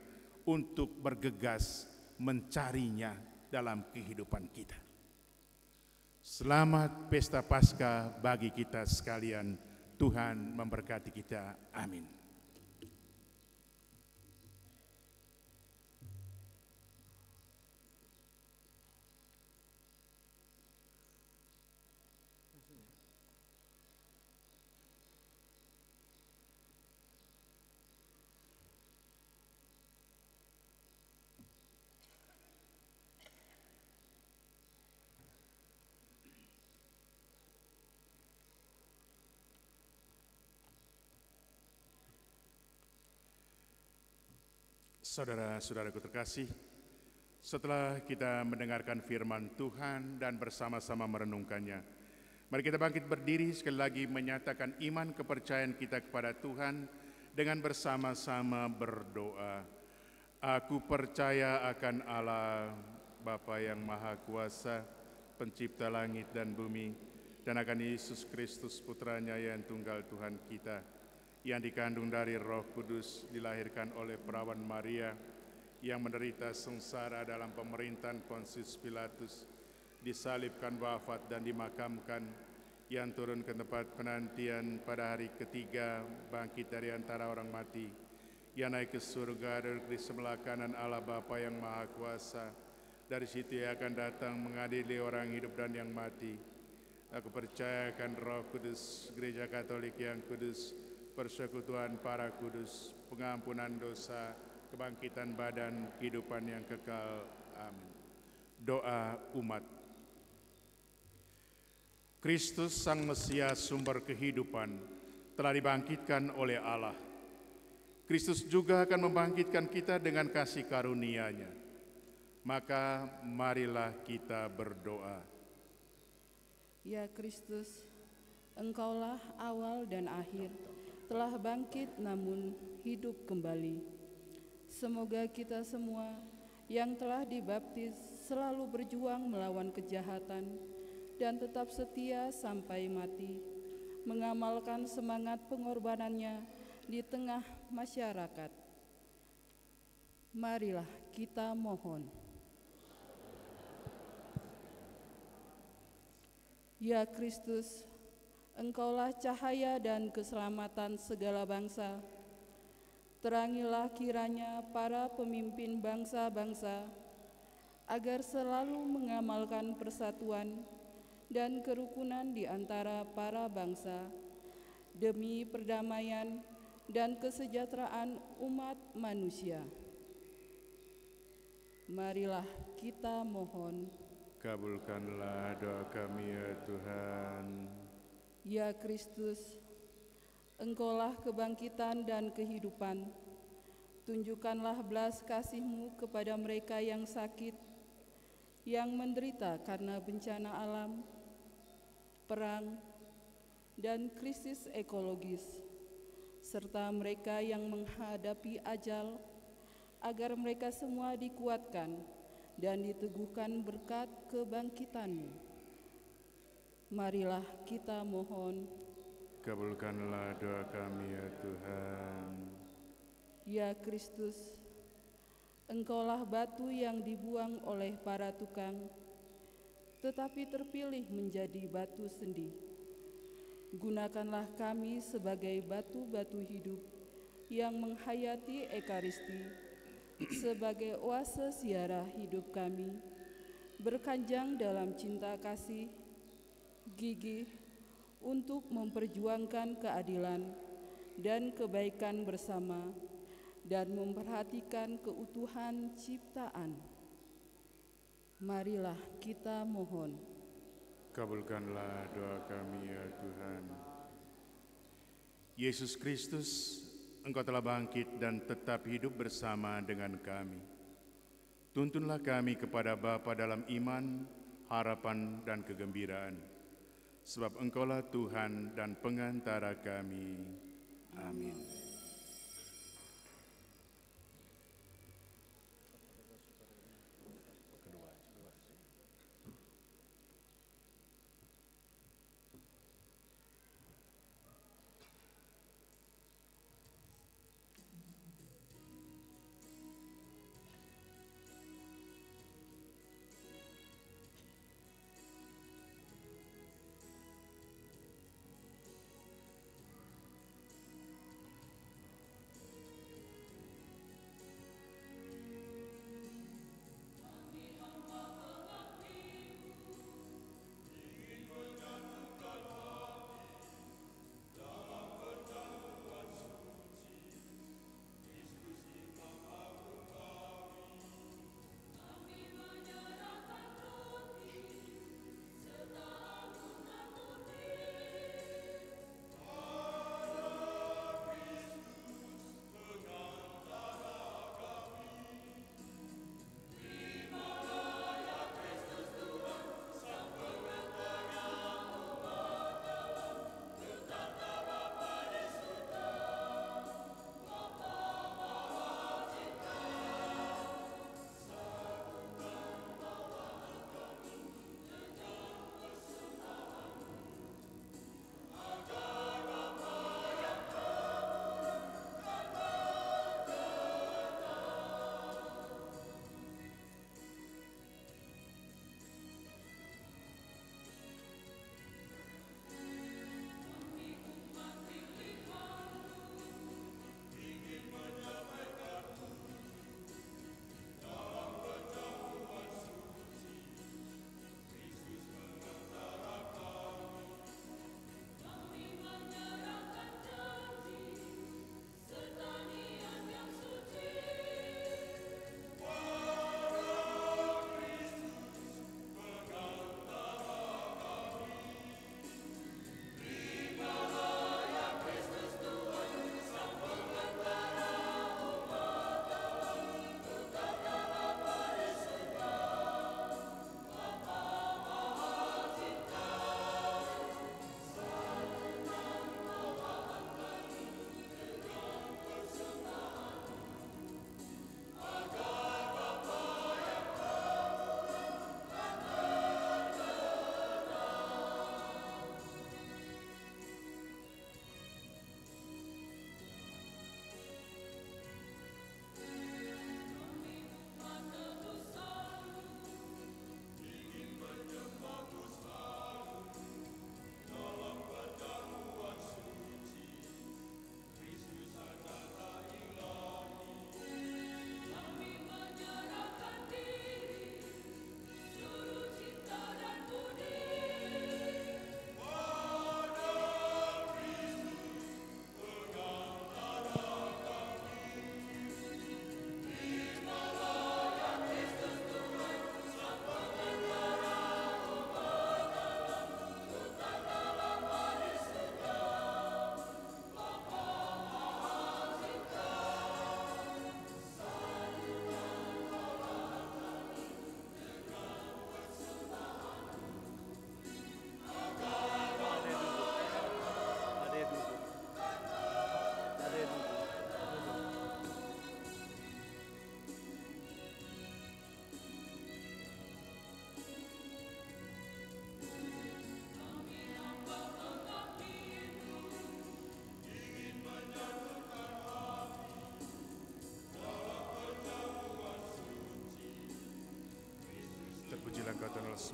untuk bergegas mencarinya dalam kehidupan kita. Selamat Pesta Paskah bagi kita sekalian. Tuhan memberkati kita. Amin. Saudara-saudaraku terkasih, setelah kita mendengarkan firman Tuhan dan bersama-sama merenungkannya, mari kita bangkit berdiri sekali lagi menyatakan iman kepercayaan kita kepada Tuhan dengan bersama-sama berdoa. Aku percaya akan Allah, Bapa yang Maha Kuasa, pencipta langit dan bumi, dan akan Yesus Kristus putranya yang tunggal Tuhan kita, yang dikandung dari Roh Kudus, dilahirkan oleh perawan Maria, yang menderita sengsara dalam pemerintahan Pontius Pilatus, disalibkan, wafat dan dimakamkan, yang turun ke tempat penantian pada hari ketiga, bangkit dari antara orang mati, yang naik ke surga, duduk di sebelah kanan Allah Bapa yang Maha Kuasa. Dari situ Ia akan datang mengadili orang hidup dan yang mati. Aku percayakan Roh Kudus, Gereja Katolik yang kudus, persekutuan para kudus, pengampunan dosa, kebangkitan badan, kehidupan yang kekal. Amin. Doa umat. Kristus Sang Mesias, sumber kehidupan, telah dibangkitkan oleh Allah. Kristus juga akan membangkitkan kita dengan kasih karunia-Nya. Maka marilah kita berdoa.
Ya Kristus, Engkaulah awal dan akhir, telah bangkit namun hidup kembali. Semoga kita semua yang telah dibaptis selalu berjuang melawan kejahatan dan tetap setia sampai mati, mengamalkan semangat pengorbanannya di tengah masyarakat. Marilah kita mohon. Ya Kristus, Engkaulah cahaya dan keselamatan segala bangsa. Terangilah kiranya para pemimpin bangsa-bangsa agar selalu mengamalkan persatuan dan kerukunan di antara para bangsa demi perdamaian dan kesejahteraan umat manusia. Marilah kita mohon.
Kabulkanlah doa kami ya Tuhan.
Ya Kristus, Engkaulah kebangkitan dan kehidupan. Tunjukkanlah belas kasih-Mu kepada mereka yang sakit, yang menderita karena bencana alam, perang, dan krisis ekologis, serta mereka yang menghadapi ajal, agar mereka semua dikuatkan dan diteguhkan berkat kebangkitan-Mu. Marilah kita mohon.
Kabulkanlah doa kami ya Tuhan.
Ya Kristus, Engkaulah batu yang dibuang oleh para tukang, tetapi terpilih menjadi batu sendi. Gunakanlah kami sebagai batu-batu hidup yang menghayati Ekaristi sebagai oase ziarah hidup kami, berkanjang dalam cinta kasih, gigih untuk memperjuangkan keadilan dan kebaikan bersama, dan memperhatikan keutuhan ciptaan. Marilah kita mohon.
Kabulkanlah doa kami ya Tuhan. Yesus Kristus, Engkau telah bangkit dan tetap hidup bersama dengan kami. Tuntunlah kami kepada Bapa dalam iman, harapan, dan kegembiraan. Sebab Engkaulah Tuhan dan pengantara kami. Amin.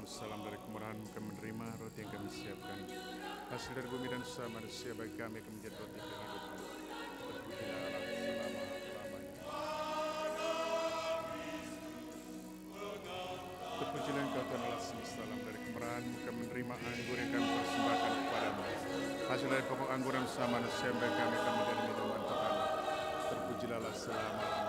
salam dari kemurahan kami menerima roti yang kami siapkan. Hasil dari bumi dan sesama manusia bagi kami akan menjadi roti kehidupan. Terpujilah Allah selama-lamanya. Terpujilah Engkau Tuhan Allah semesta alam, dari kemurahan kami menerima anggur yang kami persembahkan kepadamu. Hasil dari pokok anggur yang sesama manusia bagi kami akan menjadi minuman Tuhan. Terpujilah Allah selama-lamanya.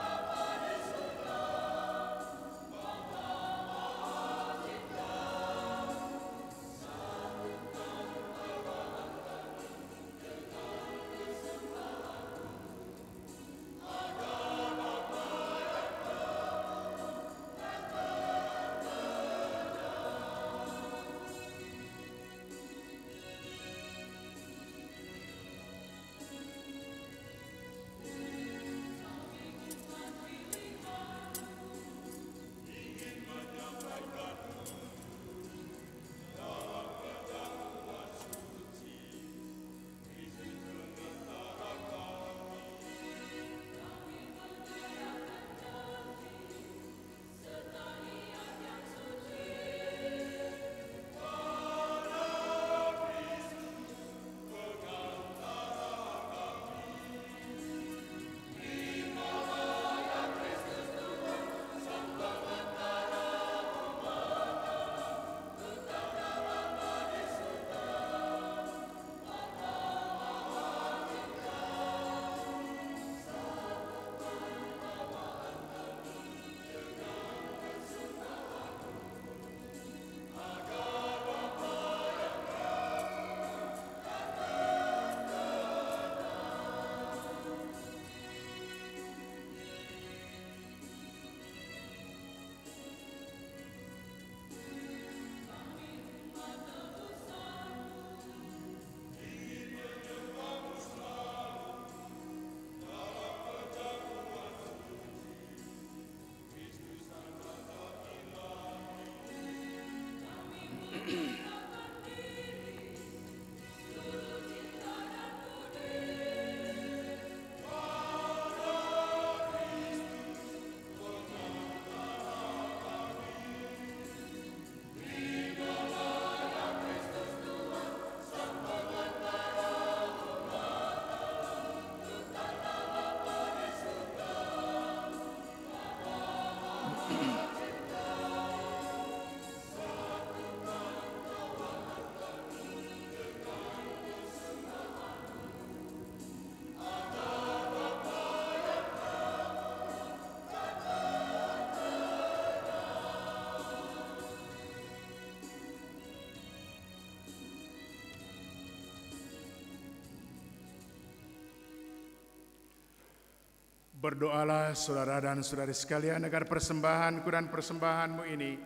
Berdoalah saudara dan saudari sekalian agar persembahanku dan persembahanmu ini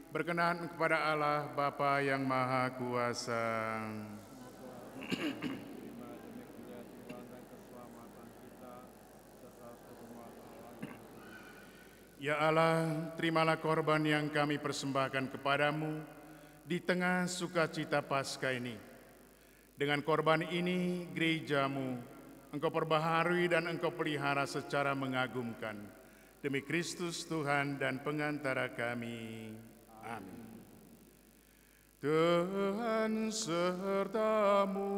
berkenan kepada Allah Bapa yang Maha Kuasa. Ya Allah, terimalah korban yang kami persembahkan kepadamu di tengah sukacita Paskah ini. Dengan korban ini, gerejamu Engkau perbaharui dan Engkau pelihara secara mengagumkan. Demi Kristus Tuhan dan pengantara kami. Amin. Tuhan sertamu.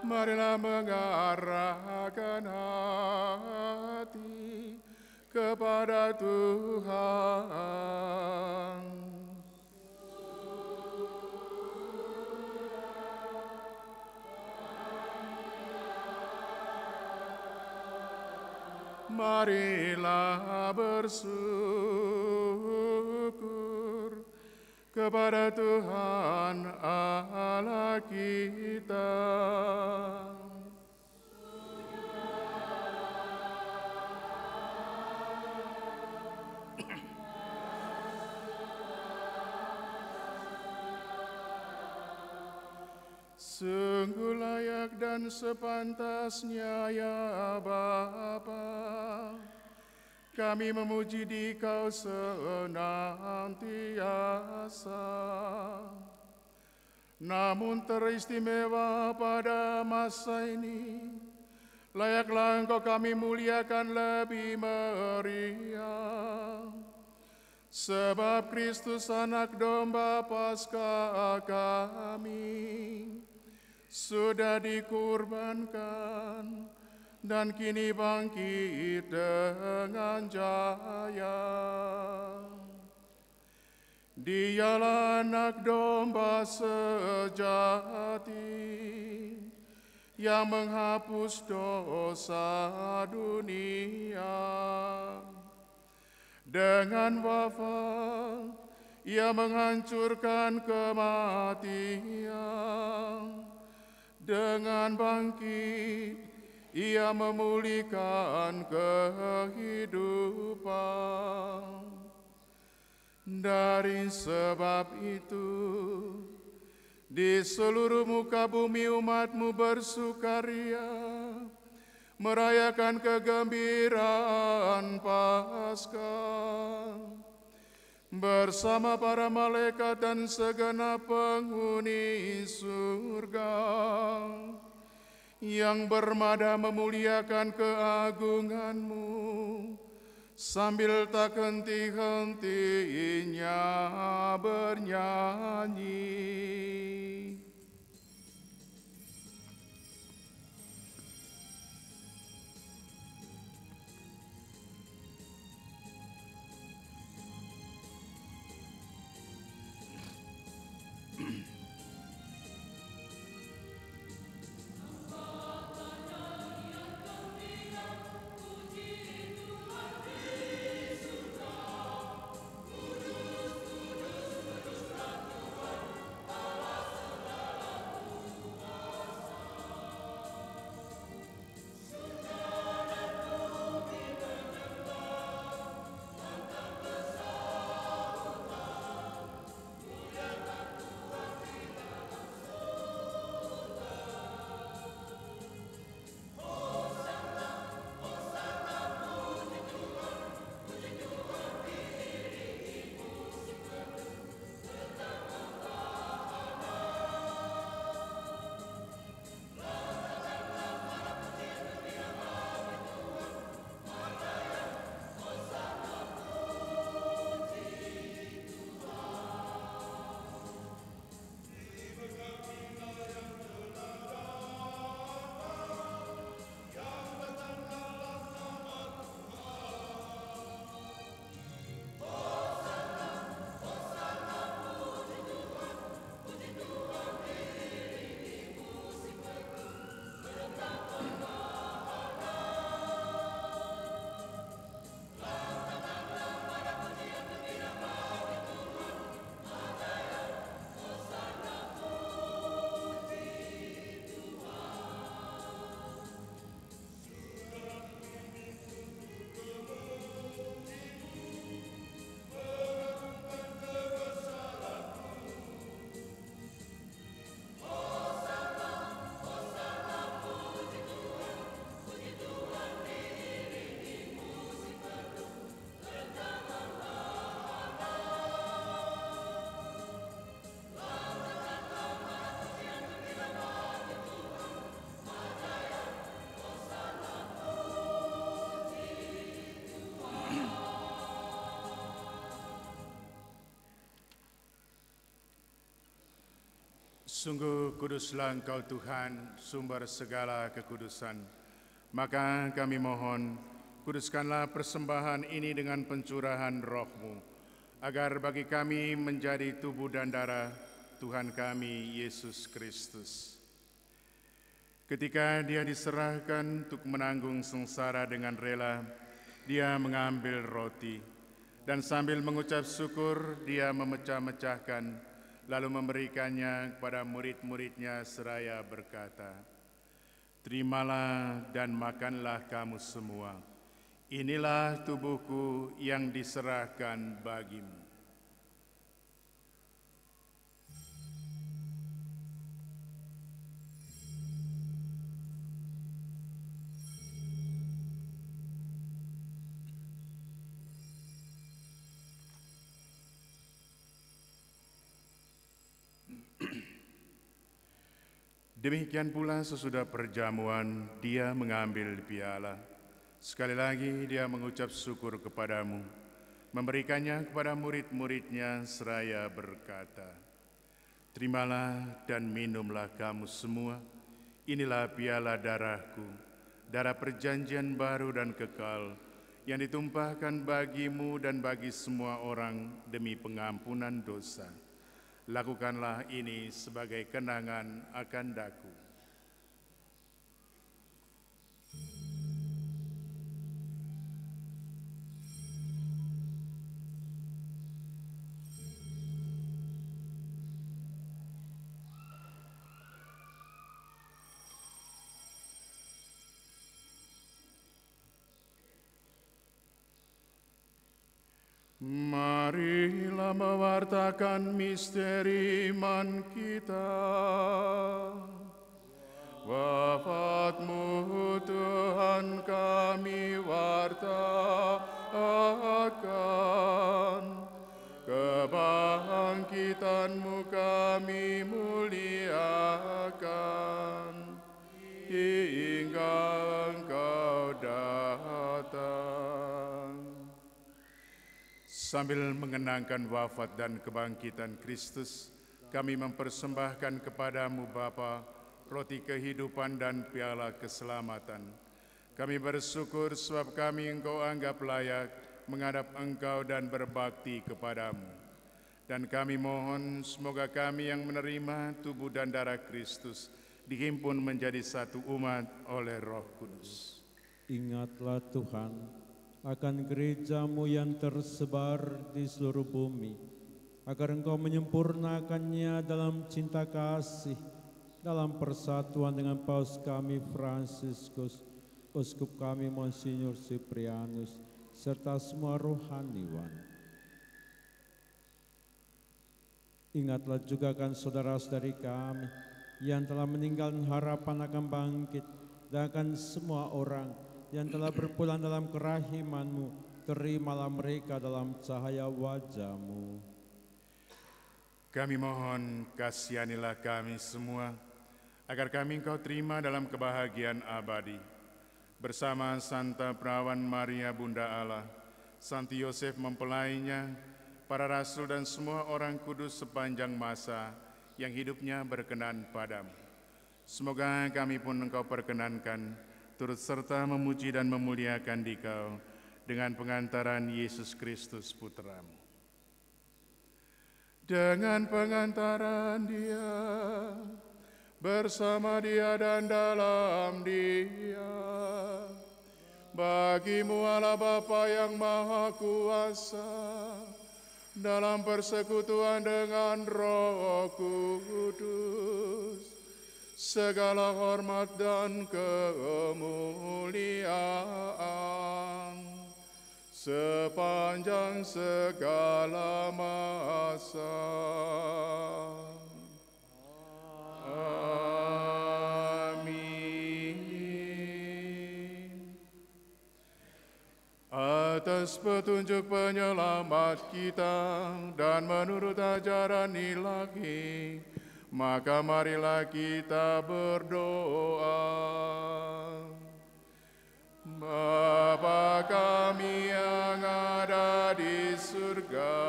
Marilah mengarahkan hati kepada Tuhan. Marilah bersyukur kepada Tuhan Allah kita. Sungguh layak dan sepantasnya ya Bapa, kami memuji Dikau senantiasa. Namun teristimewa pada masa ini, Layaklah Engkau kami muliakan lebih meriah, sebab Kristus anak domba Paskah kami sudah dikurbankan dan kini bangkit dengan jaya. Dialah anak domba sejati yang menghapus dosa dunia. Dengan wafat Ia menghancurkan kematian, dengan bangkit Ia memulihkan kehidupan. Dari sebab itu, di seluruh muka bumi umat-Mu bersukaria, merayakan kegembiraan Paskah bersama para malaikat dan segenap penghuni surga yang bermada memuliakan keagungan-Mu sambil tak henti-hentinya bernyanyi. Sungguh kuduslah Engkau Tuhan, sumber segala kekudusan. Maka kami mohon, kuduskanlah persembahan ini dengan pencurahan Roh-Mu, agar bagi kami menjadi tubuh dan darah Tuhan kami, Yesus Kristus. Ketika Dia diserahkan untuk menanggung sengsara dengan rela, Dia mengambil roti, dan sambil mengucap syukur, Dia memecah-mecahkan, lalu memberikannya kepada murid-murid-Nya seraya berkata, "Terimalah dan makanlah kamu semua. Inilah tubuhku yang diserahkan bagimu." Demikian pula sesudah perjamuan, dia mengambil piala. Sekali lagi dia mengucap syukur kepadamu, memberikannya kepada murid-muridnya seraya berkata, "Terimalah dan minumlah kamu semua, inilah piala darahku, darah perjanjian baru dan kekal, yang ditumpahkan bagimu dan bagi semua orang demi pengampunan dosa. Lakukanlah ini sebagai kenangan akan daku." Marilah mewartakan misteri iman kita. Wafat-Mu Tuhan kami wartakan, kebangkitan-Mu kami muliakan, hingga Engkau datang. Sambil mengenangkan wafat dan kebangkitan Kristus, kami mempersembahkan kepadamu Bapa, roti kehidupan dan piala keselamatan. Kami bersyukur sebab kami Engkau anggap layak menghadap Engkau dan berbakti kepadamu. Dan kami mohon semoga kami yang menerima tubuh dan darah Kristus dihimpun menjadi satu umat oleh Roh Kudus.
Ingatlah Tuhan akan gereja-Mu yang tersebar di seluruh bumi, agar Engkau menyempurnakannya dalam cinta kasih, dalam persatuan dengan Paus kami Fransiskus, Uskup kami Monsinyur Siprianus, serta semua rohaniwan. Ingatlah juga akan saudara-saudari kami yang telah meninggalkan harapan akan bangkit, dan akan semua orang yang telah berpulang dalam kerahiman-Mu, terimalah mereka dalam cahaya wajah-Mu.
Kami mohon kasihanilah kami semua, agar kami Engkau terima dalam kebahagiaan abadi. Bersama Santa Perawan Maria Bunda Allah, Santo Yosef mempelainya, para rasul dan semua orang kudus sepanjang masa yang hidupnya berkenan padamu. Semoga kami pun Engkau perkenankan turut serta memuji dan memuliakan Dikau dengan pengantaran Yesus Kristus Putra-Mu. Dengan pengantaran Dia, bersama Dia dan dalam Dia, bagi-Mu Allah Bapa yang Maha Kuasa, dalam persekutuan dengan Roh Kudus, segala hormat dan kemuliaan sepanjang segala masa. Amin. Atas petunjuk penyelamat kita dan menurut ajaran ilahi, maka marilah kita berdoa. Bapa kami yang ada di surga,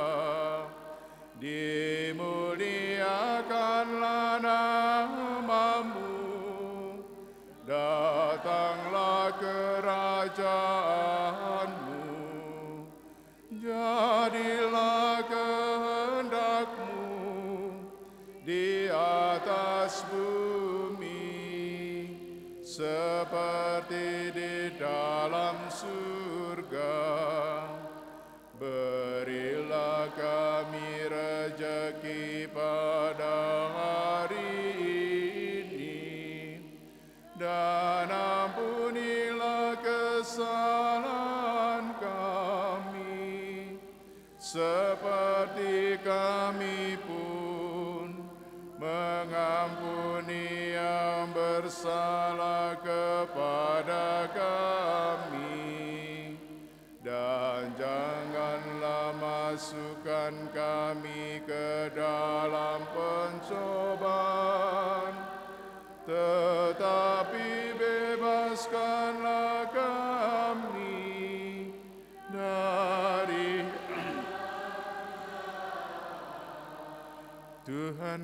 dimuliakanlah nama-Mu, datanglah kerajaan-Mu, jadilah kehendak-Mu di atas bumi seperti di dalam surga. Berilah kami rejeki pada hari ini, dan ampunilah kesalahan kami seperti kami pun mengampuni yang bersalah kepada kami, dan janganlah masukkan kami ke dalam pencobaan,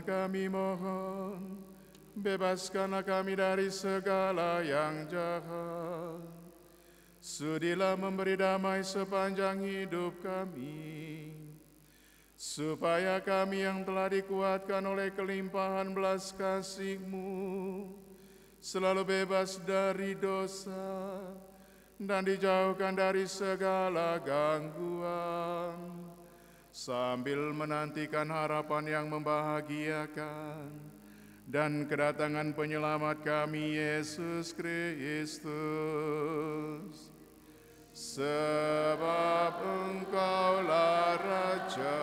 kami mohon, bebaskanlah kami dari segala yang jahat. Sudilah memberi damai sepanjang hidup kami, supaya kami yang telah dikuatkan oleh kelimpahan belas kasih-Mu selalu bebas dari dosa dan dijauhkan dari segala gangguan, sambil menantikan harapan yang membahagiakan dan kedatangan penyelamat kami, Yesus Kristus. Sebab Engkaulah Raja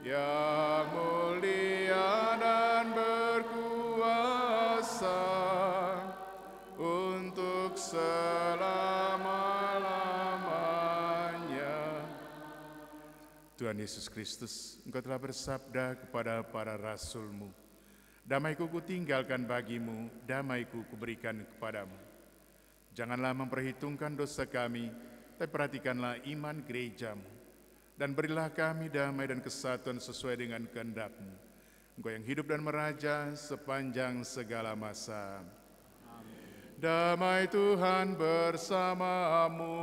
yang mulia dan berkuasa untuk selama-lamanya. Tuhan Yesus Kristus, Engkau telah bersabda kepada para rasul-Mu, damai-Ku kutinggalkan bagimu, damai-Ku kuberikan kepadamu. Janganlah memperhitungkan dosa kami, tapi perhatikanlah iman gereja-Mu. Dan berilah kami damai dan kesatuan sesuai dengan kehendak-Mu. Engkau yang hidup dan meraja sepanjang segala masa. Amin. Damai Tuhan bersamamu.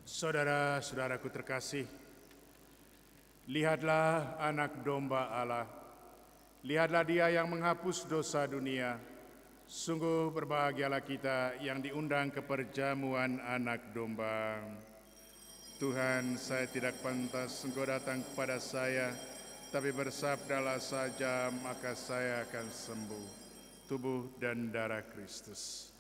Saudara-saudaraku terkasih, lihatlah anak domba Allah, lihatlah Dia yang menghapus dosa dunia. Sungguh berbahagialah kita yang diundang ke perjamuan anak domba. Tuhan, saya tidak pantas Engkau datang kepada saya, tapi bersabdalah saja maka saya akan sembuh. Tubuh dan darah Kristus.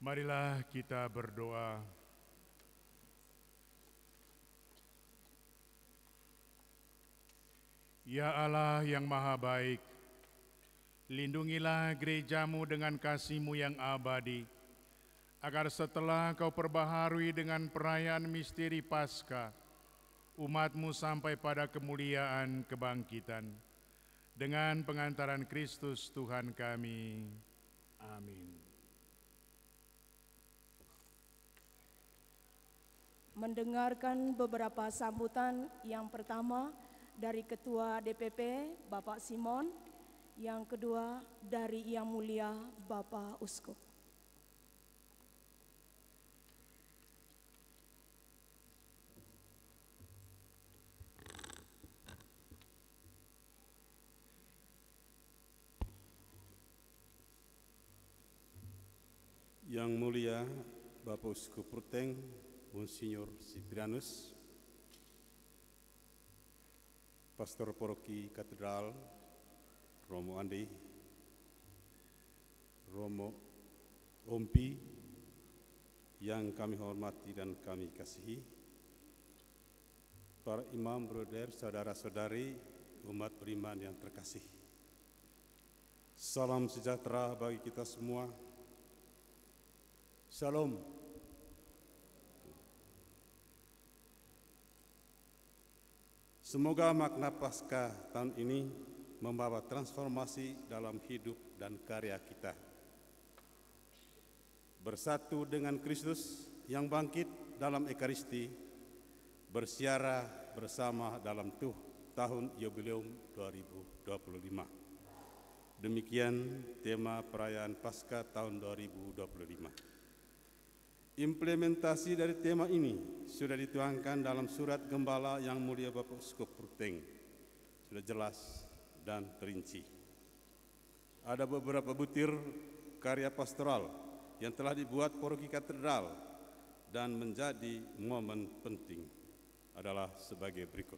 Marilah kita berdoa. Ya Allah yang maha baik, lindungilah gerejamu dengan kasih-Mu yang abadi, agar setelah Kau perbaharui dengan perayaan misteri Paskah, umat-Mu sampai pada kemuliaan kebangkitan. Dengan pengantaran Kristus Tuhan kami. Amin.
Mendengarkan beberapa sambutan. Yang pertama dari Ketua DPP Bapak Simon, yang kedua dari Yang Mulia Bapak Uskup.
Yang Mulia Bapak Uskup Ruteng, Monsinyur Siprianus, Pastor Paroki Katedral Romo Andi, Romo Ompi, yang kami hormati dan kami kasihi, para imam, brother, saudara-saudari, umat beriman yang terkasih. Salam sejahtera bagi kita semua. Shalom. Semoga makna Paskah tahun ini membawa transformasi dalam hidup dan karya kita. Bersatu dengan Kristus yang bangkit dalam Ekaristi, bersiara bersama dalam tahun Yubileum 2025. Demikian tema perayaan Paskah tahun 2025. Implementasi dari tema ini sudah dituangkan dalam surat Gembala Yang Mulia Bapak Uskup Ruteng. Sudah jelas dan terinci. Ada beberapa butir karya pastoral yang telah dibuat Paroki Katedral dan menjadi momen penting adalah sebagai berikut.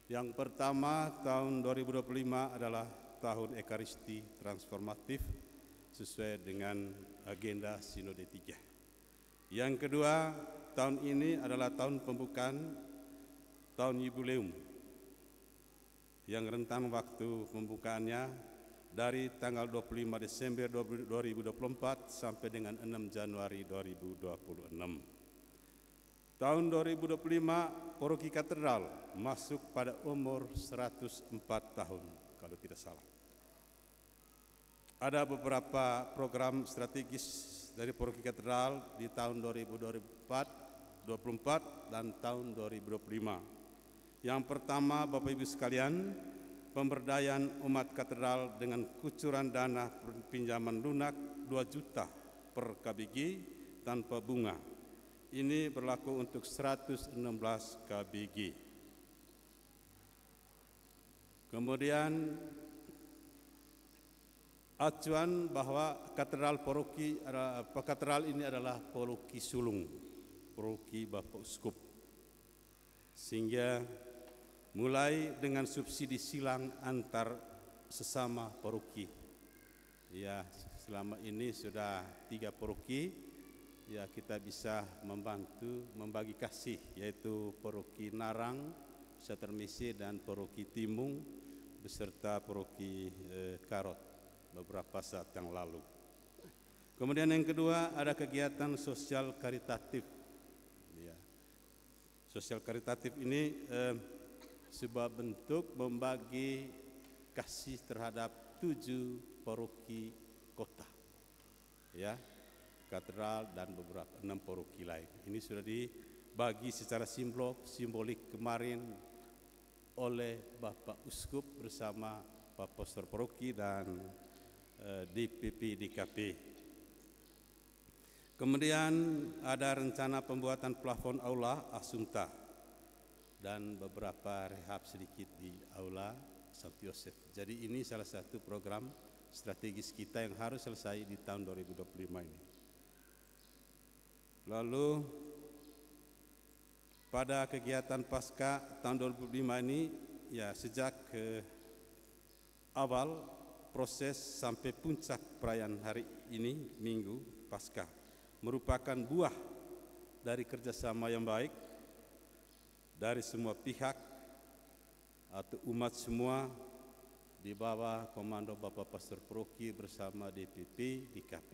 Yang pertama, tahun 2025 adalah tahun Ekaristi transformatif sesuai dengan agenda Sinode 3. Yang kedua, tahun ini adalah tahun pembukaan tahun Yubileum yang rentan waktu pembukaannya dari tanggal 25 Desember 2024 sampai dengan 6 Januari 2026. Tahun 2025 Paroki Katedral masuk pada umur 104 tahun kalau tidak salah. Ada beberapa program strategis dari Paroki Katedral di tahun 2024 dan tahun 2025. Yang pertama, Bapak Ibu sekalian, pemberdayaan umat katedral dengan kucuran dana pinjaman lunak 2 juta per KBG tanpa bunga. Ini berlaku untuk 116 KBG. Kemudian acuan bahwa katedral ini adalah paroki sulung, paroki Bapak Uskup, sehingga mulai dengan subsidi silang antar sesama paroki. Ya, selama ini sudah 3 paroki, ya kita bisa membantu membagi kasih, yaitu paroki Narang, Satermisi dan paroki Timung beserta paroki Karot beberapa saat yang lalu. Kemudian yang kedua, ada kegiatan sosial karitatif. Ya. Sosial karitatif ini sebuah bentuk membagi kasih terhadap 7 paroki kota, ya, katedral dan beberapa 6 paroki lain. Ini sudah dibagi secara simbolik kemarin oleh Bapak Uskup bersama Pak Pastor Paroki dan DPP DKP. Kemudian ada rencana pembuatan plafon aula Asunta dan beberapa rehab sedikit di aula Sankt Yosef. Jadi ini salah satu program strategis kita yang harus selesai di tahun 2025 ini. Lalu pada kegiatan Paskah tahun 2025 ini, ya sejak awal proses sampai puncak perayaan hari ini, Minggu Paskah, merupakan buah dari kerjasama yang baik dari semua pihak atau umat semua di bawah komando Bapak Pastor Paroki bersama DPP DKP.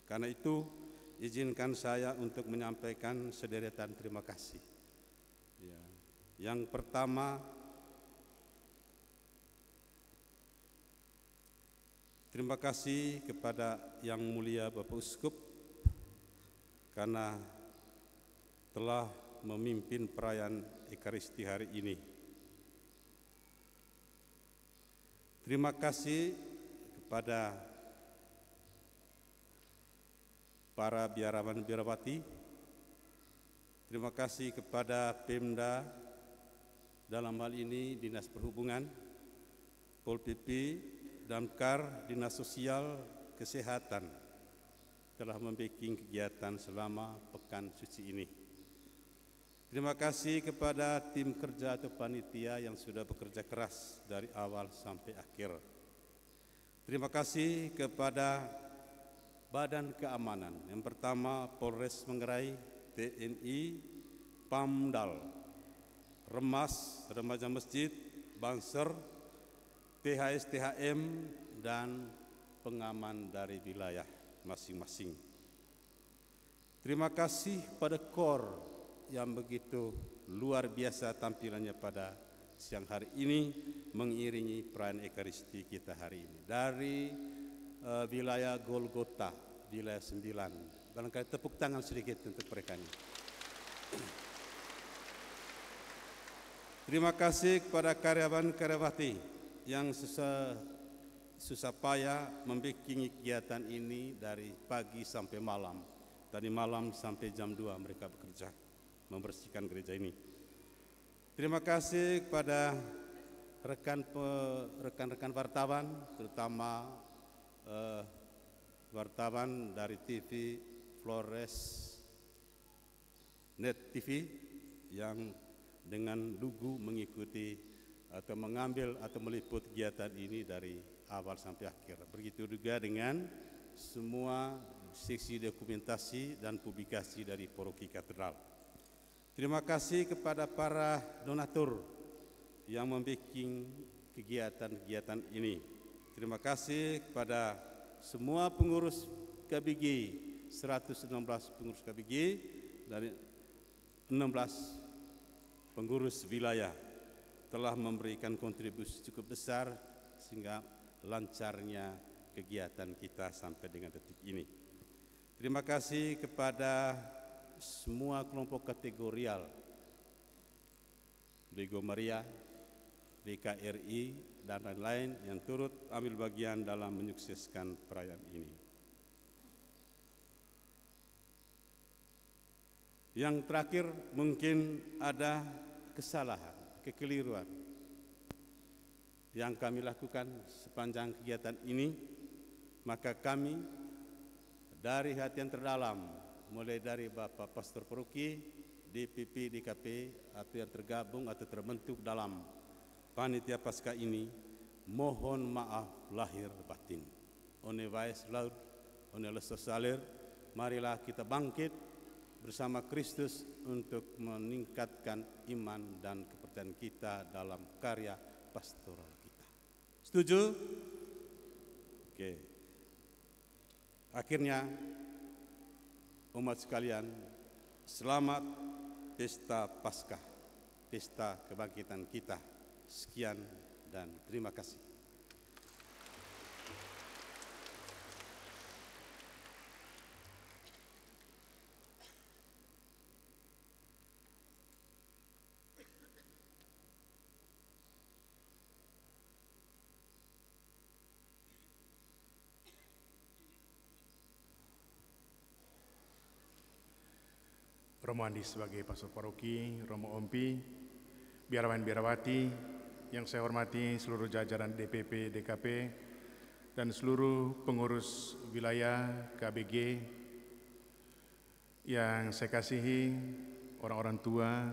Karena itu, izinkan saya untuk menyampaikan sederetan terima kasih. Ya. Yang pertama, terima kasih kepada Yang Mulia Bapak Uskup karena telah memimpin perayaan Ekaristi hari ini. Terima kasih kepada para biarawan biarawati. Terima kasih kepada Pemda, dalam hal ini Dinas Perhubungan, Pol PP, Damkar, Dinas Sosial, Kesehatan telah membuat kegiatan selama Pekan Suci ini. Terima kasih kepada tim kerja atau panitia yang sudah bekerja keras dari awal sampai akhir. Terima kasih kepada Badan Keamanan. Yang pertama Polres Manggarai, TNI, Pamdal, Remas, Remaja Masjid, Banser, THS, THM, dan pengaman dari wilayah masing-masing. Terima kasih pada KOR yang begitu luar biasa tampilannya pada siang hari ini mengiringi perayaan Ekaristi kita hari ini. Dari wilayah Golgota, wilayah 9. Barangkali tepuk tangan sedikit untuk mereka ini. Terima kasih kepada karyawan-karyawati yang susah payah membuat kegiatan ini dari pagi sampai malam. Dari malam sampai jam 2 mereka bekerja membersihkan gereja ini. Terima kasih kepada rekan-rekan wartawan, terutama wartawan dari TV Flores Net TV yang dengan lugu mengikuti atau mengambil atau meliput kegiatan ini dari awal sampai akhir. Begitu juga dengan semua seksi dokumentasi dan publikasi dari Paroki Katedral. Terima kasih kepada para donatur yang membuat kegiatan-kegiatan ini. Terima kasih kepada semua pengurus KBG, 116 pengurus KBG dari 16 pengurus wilayah telah memberikan kontribusi cukup besar sehingga lancarnya kegiatan kita sampai dengan detik ini. Terima kasih kepada semua kelompok kategorial, Lego Maria, BKRI, dan lain-lain yang turut ambil bagian dalam menyukseskan perayaan ini. Yang terakhir, mungkin ada kesalahan, kekeliruan yang kami lakukan sepanjang kegiatan ini, maka kami dari hati yang terdalam, mulai dari Bapak Pastor Paroki, DPP, DKP, atau yang tergabung atau terbentuk dalam panitia Paskah ini, mohon maaf lahir batin. One vais laut, one lesos salir, marilah kita bangkit bersama Kristus untuk meningkatkan iman dan kepercayaan kita dalam karya pastoral kita. Setuju? Oke. Akhirnya, umat sekalian, selamat Pesta Paskah, Pesta Kebangkitan kita. Sekian dan terima kasih.
Romo Andi sebagai Pastor Paroki, Romo Ompi, biarawan-biarawati, yang saya hormati seluruh jajaran DPP, DKP, dan seluruh pengurus wilayah KBG, yang saya kasihi, orang-orang tua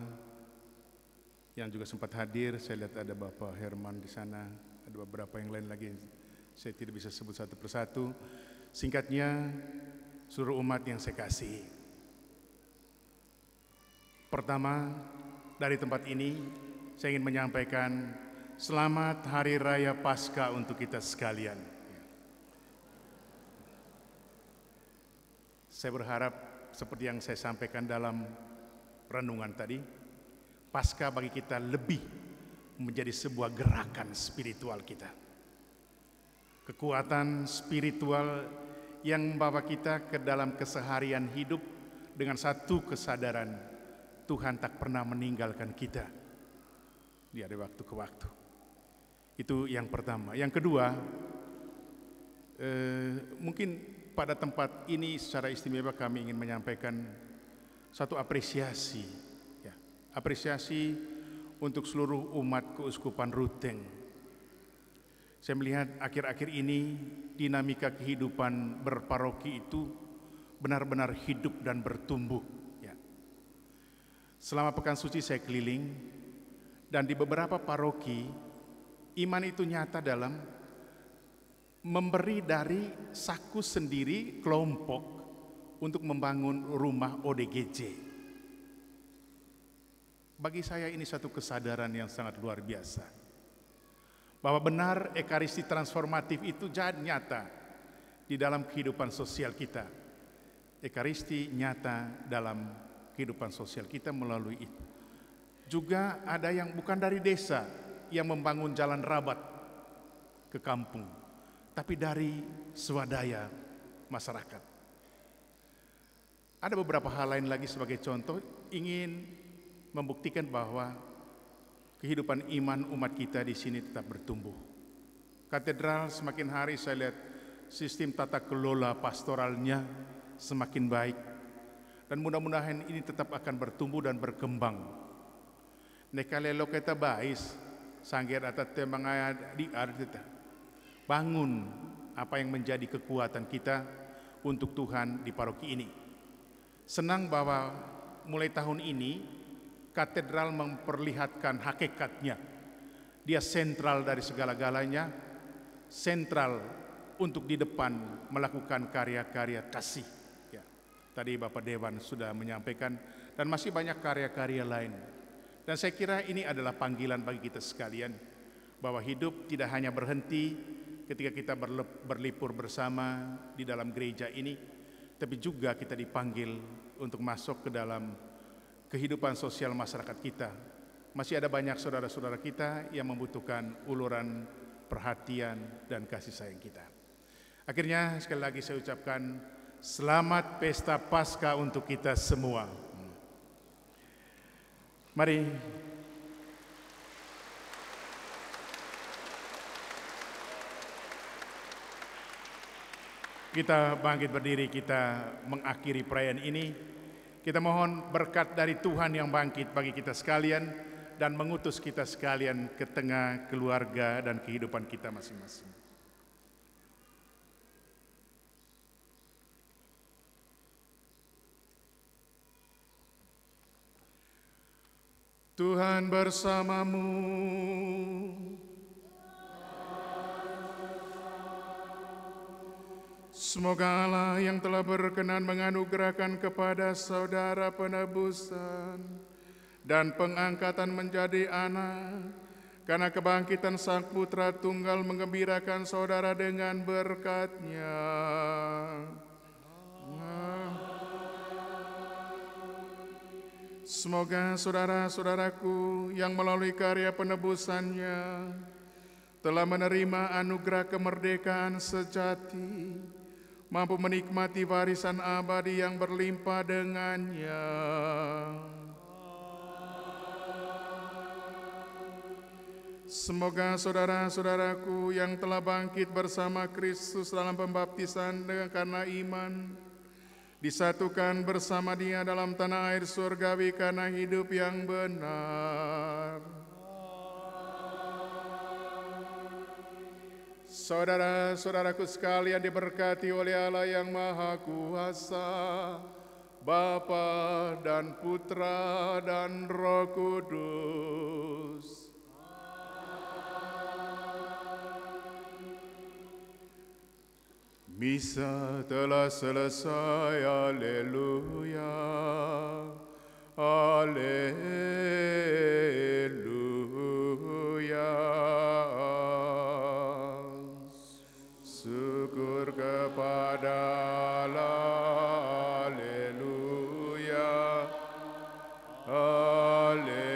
yang juga sempat hadir. Saya lihat ada Bapak Herman di sana, ada beberapa yang lain lagi, saya tidak bisa sebut satu persatu. Singkatnya, seluruh umat yang saya kasihi. Pertama, dari tempat ini saya ingin menyampaikan selamat Hari Raya Paskah untuk kita sekalian. Saya berharap seperti yang saya sampaikan dalam renungan tadi, Paskah bagi kita lebih menjadi sebuah gerakan spiritual kita. Kekuatan spiritual yang membawa kita ke dalam keseharian hidup dengan satu kesadaran, Tuhan tak pernah meninggalkan kita dari waktu ke waktu. Itu yang pertama. Yang kedua, mungkin pada tempat ini secara istimewa kami ingin menyampaikan satu apresiasi, ya, apresiasi untuk seluruh umat Keuskupan Ruteng. Saya melihat akhir-akhir ini dinamika kehidupan berparoki itu benar-benar hidup dan bertumbuh. Ya. Selama pekan suci saya keliling dan di beberapa paroki iman itu nyata dalam memberi dari saku sendiri kelompok untuk membangun rumah ODGJ. Bagi saya ini satu kesadaran yang sangat luar biasa. Bahwa benar ekaristi transformatif itu jadi nyata di dalam kehidupan sosial kita. Ekaristi nyata dalam kehidupan sosial kita melalui itu. Juga ada yang bukan dari desa yang membangun jalan rabat ke kampung, tapi dari swadaya masyarakat. Ada beberapa hal lain lagi sebagai contoh, ingin membuktikan bahwa kehidupan iman umat kita di sini tetap bertumbuh. Katedral semakin hari saya lihat sistem tata kelola pastoralnya semakin baik, dan mudah-mudahan ini tetap akan bertumbuh dan berkembang. Nekalelo kita bais sangger atat temangaya di ardita. Bangun apa yang menjadi kekuatan kita untuk Tuhan di paroki ini. Senang bahwa mulai tahun ini katedral memperlihatkan hakikatnya. Dia sentral dari segala-galanya, sentral untuk di depan melakukan karya-karya kasih. Ya, tadi Bapak Dewan sudah menyampaikan dan masih banyak karya-karya lain. Dan saya kira ini adalah panggilan bagi kita sekalian bahwa hidup tidak hanya berhenti ketika kita berlipur bersama di dalam gereja ini, tapi juga kita dipanggil untuk masuk ke dalam kehidupan sosial masyarakat kita. Masih ada banyak saudara-saudara kita yang membutuhkan uluran perhatian dan kasih sayang kita. Akhirnya sekali lagi saya ucapkan selamat pesta Paskah untuk kita semua. Mari kita bangkit berdiri, kita mengakhiri perayaan ini. Kita mohon berkat dari Tuhan yang bangkit bagi kita sekalian dan mengutus kita sekalian ke tengah keluarga dan kehidupan kita masing-masing. Tuhan bersamamu. Semoga Allah yang telah berkenan menganugerahkan kepada saudara penebusan dan pengangkatan menjadi anak, karena kebangkitan Sang Putra Tunggal menggembirakan saudara dengan berkat-Nya. Semoga saudara-saudaraku yang melalui karya penebusannya telah menerima anugerah kemerdekaan sejati, mampu menikmati warisan abadi yang berlimpah dengannya. Semoga saudara-saudaraku yang telah bangkit bersama Kristus dalam pembaptisan dengan karena iman, disatukan bersama Dia dalam tanah air surgawi karena hidup yang benar. Saudara-saudaraku sekalian diberkati oleh Allah yang Maha Kuasa, Bapa dan Putra dan Roh Kudus. Misa telah selesai, haleluya, haleluya. Syukur kepada Allah, haleluya, haleluya.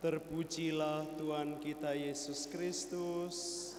Terpujilah Tuhan kita Yesus Kristus.